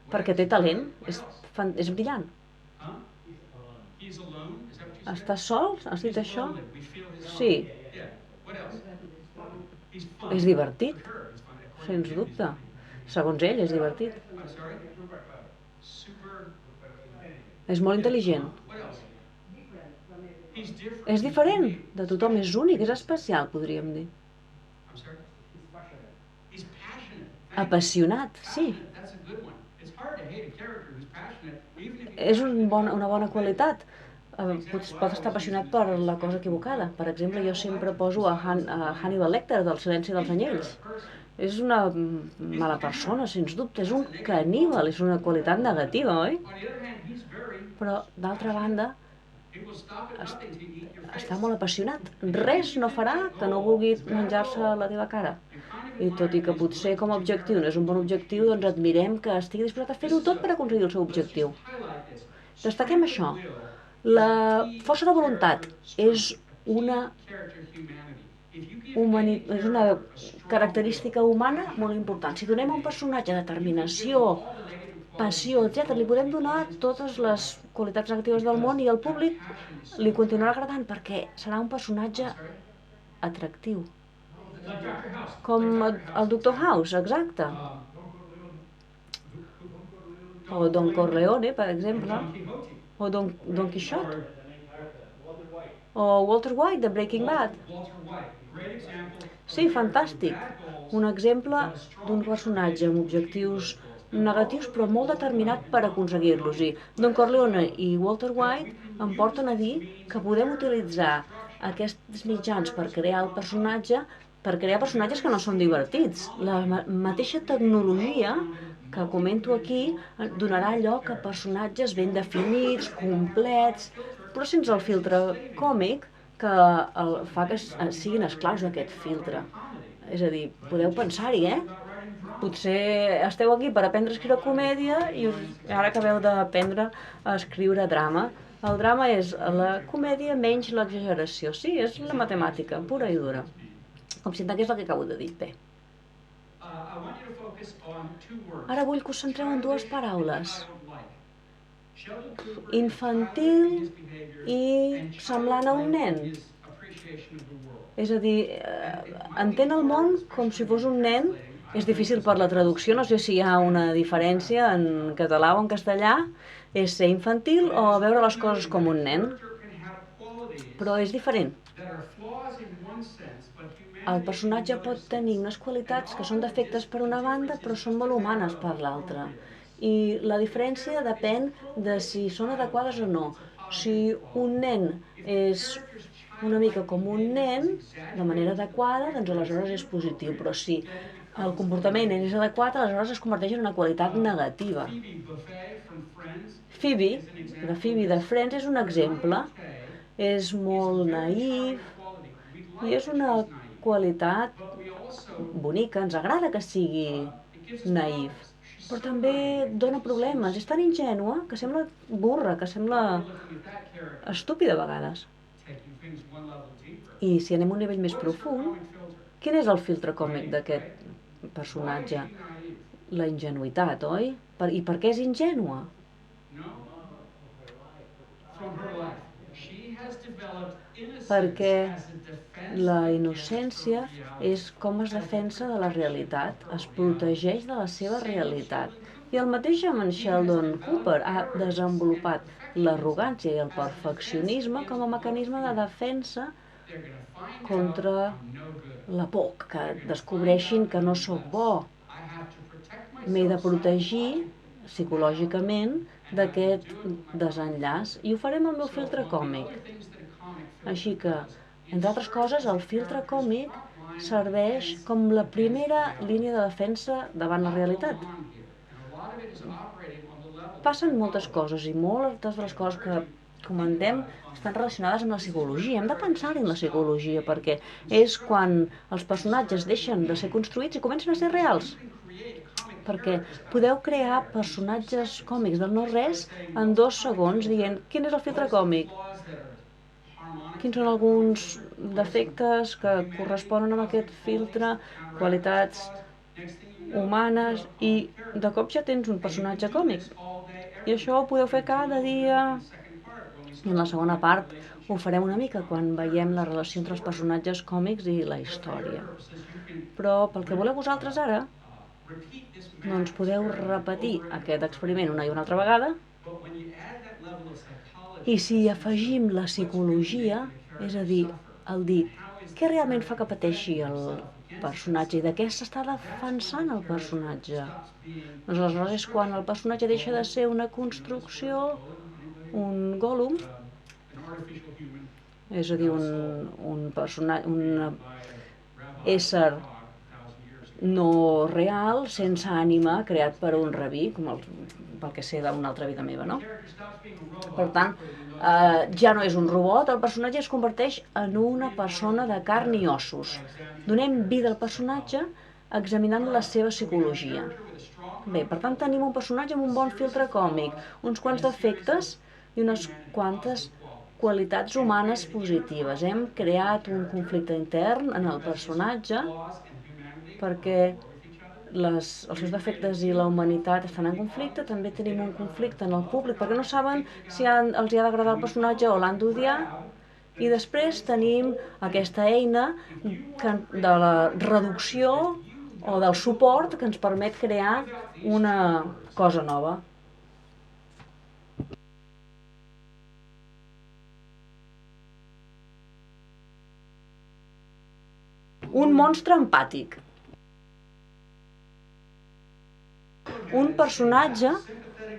Perquè té talent, és brillant. Està sol? Has dit això? Sí. És divertit, sens dubte. Segons ell, és divertit. És molt intel·ligent. És diferent de tothom, és únic, és especial, podríem dir. Apassionat, sí. És una bona qualitat. Pot estar apassionat per la cosa equivocada. Per exemple, jo sempre poso a Hannibal Lecter, del Silenci dels Anyells. És una mala persona, sens dubte, és un caníbal, és una qualitat negativa, oi? Però, d'altra banda, està molt apassionat. Res no farà que no vulgui menjar-se la teva cara. I tot i que potser com a objectiu no és un bon objectiu, doncs admirem que estigui disposat a fer-ho tot per aconseguir el seu objectiu. Destaquem això. La força de voluntat és una característica humana molt important. Si donem a un personatge determinació, passió, etc., li podem donar totes les qualitats negatives del món i el públic li continuarà agradant perquè serà un personatge atractiu. Com el Dr. House, exacte. O Don Corleone, per exemple. O Don Quixote. O Walter White, de Breaking Bad. Sí, fantàstic. Un exemple d'un personatge amb objectius negatius però molt determinat per aconseguir-los. I Don Corleone i Walter White em porten a dir que podem utilitzar aquests mitjans per crear el personatge, per crear personatges que no són divertits. La mateixa tecnologia que comento aquí donarà lloc a personatges ben definits, complets, però sense el filtre còmic que fa que siguin esclaus d'aquest filtre. És a dir, podeu pensar-hi, potser esteu aquí per aprendre a escriure comèdia i ara acabeu d'aprendre a escriure drama. El drama és la comèdia menys l'exageració. Sí, és la matemàtica, pura i dura. Com si entengués el que acabo de dir. Bé. Ara vull que us centreu en dues paraules. Infantil i semblant a un nen. És a dir, entén el món com si fos un nen. És difícil per la traducció, no sé si hi ha una diferència en català o en castellà. És ser infantil o veure les coses com un nen. Però és diferent. El personatge pot tenir unes qualitats que són defectes per una banda, però són molt humanes per l'altra. I la diferència depèn de si són adequades o no. Si un nen és una mica com un nen, de manera adequada, doncs aleshores és positiu. Però si el comportament és adequat, aleshores es converteix en una qualitat negativa. Phoebe, la Phoebe de Friends, és un exemple. És molt naïf i és una qualitat bonica. Ens agrada que sigui naïf, però també dona problemes. És tan ingènua que sembla burra, que sembla estúpida a vegades. I si anem a un nivell més profund, quin és el filtre còmic d'aquest personatge? La ingenuïtat, oi? I per què és ingènua? Perquè la innocència és com es defensa de la realitat, es protegeix de la seva realitat. I el mateix amb en Sheldon Cooper ha desenvolupat l'arrogància i el perfeccionisme com a mecanisme de defensa contra la por, que descobreixin que no sóc bo. M'he de protegir psicològicament d'aquest desenllaç i ho faré amb el meu filtre còmic. Així que, entre altres coses, el filtre còmic serveix com la primera línia de defensa davant la realitat. Passen moltes coses i moltes de les coses que comentem estan relacionades amb la psicologia. Hem de pensar-hi en la psicologia perquè és quan els personatges deixen de ser construïts i comencen a ser reals. Perquè podeu crear personatges còmics del no-res en 2 segons dient quin és el filtre còmic, quins són alguns defectes que corresponen amb aquest filtre, qualitats humanes, i de cop ja tens un personatge còmic. I això ho podeu fer cada dia. I en la segona part ho farem una mica quan veiem la relació entre els personatges còmics i la història. Però pel que voleu vosaltres ara, doncs podeu repetir aquest experiment una i una altra vegada. I si afegim la psicologia, és a dir, el dir què realment fa que pateixi el personatge i de què s'està defensant el personatge, doncs aleshores és quan el personatge deixa de ser una construcció, un Gollum, és a dir, un ésser no real, sense ànima, creat per un rabí, com pel que sé d'una altra vida meva, no? Per tant, ja no és un robot, el personatge es converteix en una persona de carn i ossos. Donem vida al personatge examinant la seva psicologia. Bé, per tant, tenim un personatge amb un bon filtre còmic, uns quants defectes i unes quantes qualitats humanes positives. Hem creat un conflicte intern en el personatge perquè els seus defectes i la humanitat estan en conflicte. També tenim un conflicte en el públic perquè no saben si els hi ha d'agradar el personatge o l'han d'odiar. I després tenim aquesta eina de la reducció o del suport que ens permet crear una cosa nova. Un monstre empàtic. Un personatge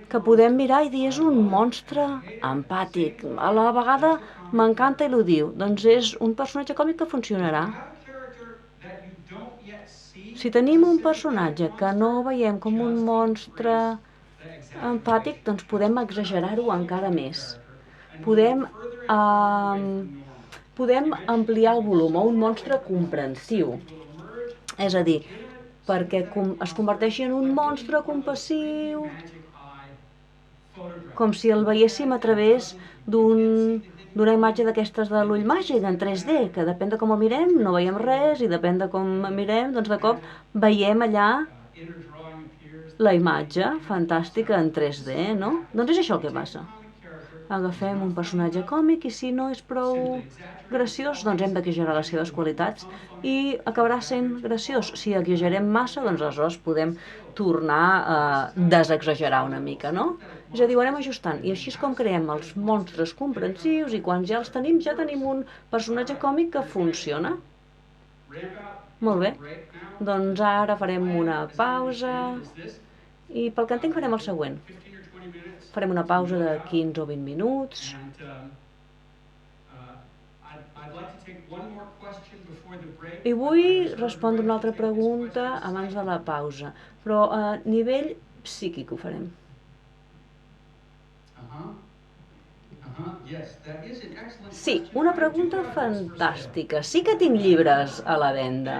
que podem mirar i dir és un monstre empàtic. A la vegada m'encanta i l'odio. Doncs és un personatge còmic que funcionarà. Si tenim un personatge que no veiem com un monstre empàtic, doncs podem exagerar-ho encara més. Podem ampliar el volum a un monstre comprensiu. És a dir, perquè es converteixi en un monstre compassiu, com si el veiéssim a través d'una imatge d'aquestes de l'ull màgic en 3D, que depèn de com el mirem no veiem res, i depèn de com mirem, doncs de cop veiem allà la imatge fantàstica en 3D, no? Doncs és això el que passa. Agafem un personatge còmic i si no és prou graciós, doncs hem d'exagerar les seves qualitats i acabarà sent graciós. Si exagerem massa, doncs aleshores podem tornar a desexagerar una mica, no? És a dir, ho anem ajustant. I així és com creem els monstres comprensius i quan ja els tenim, ja tenim un personatge còmic que funciona. Molt bé. Doncs ara farem una pausa i pel que entenc farem el següent. Farem una pausa de 15 o 20 minuts. I vull respondre una altra pregunta abans de la pausa, però a nivell psíquic ho farem. Sí, una pregunta fantàstica. Sí que tinc llibres a la venda.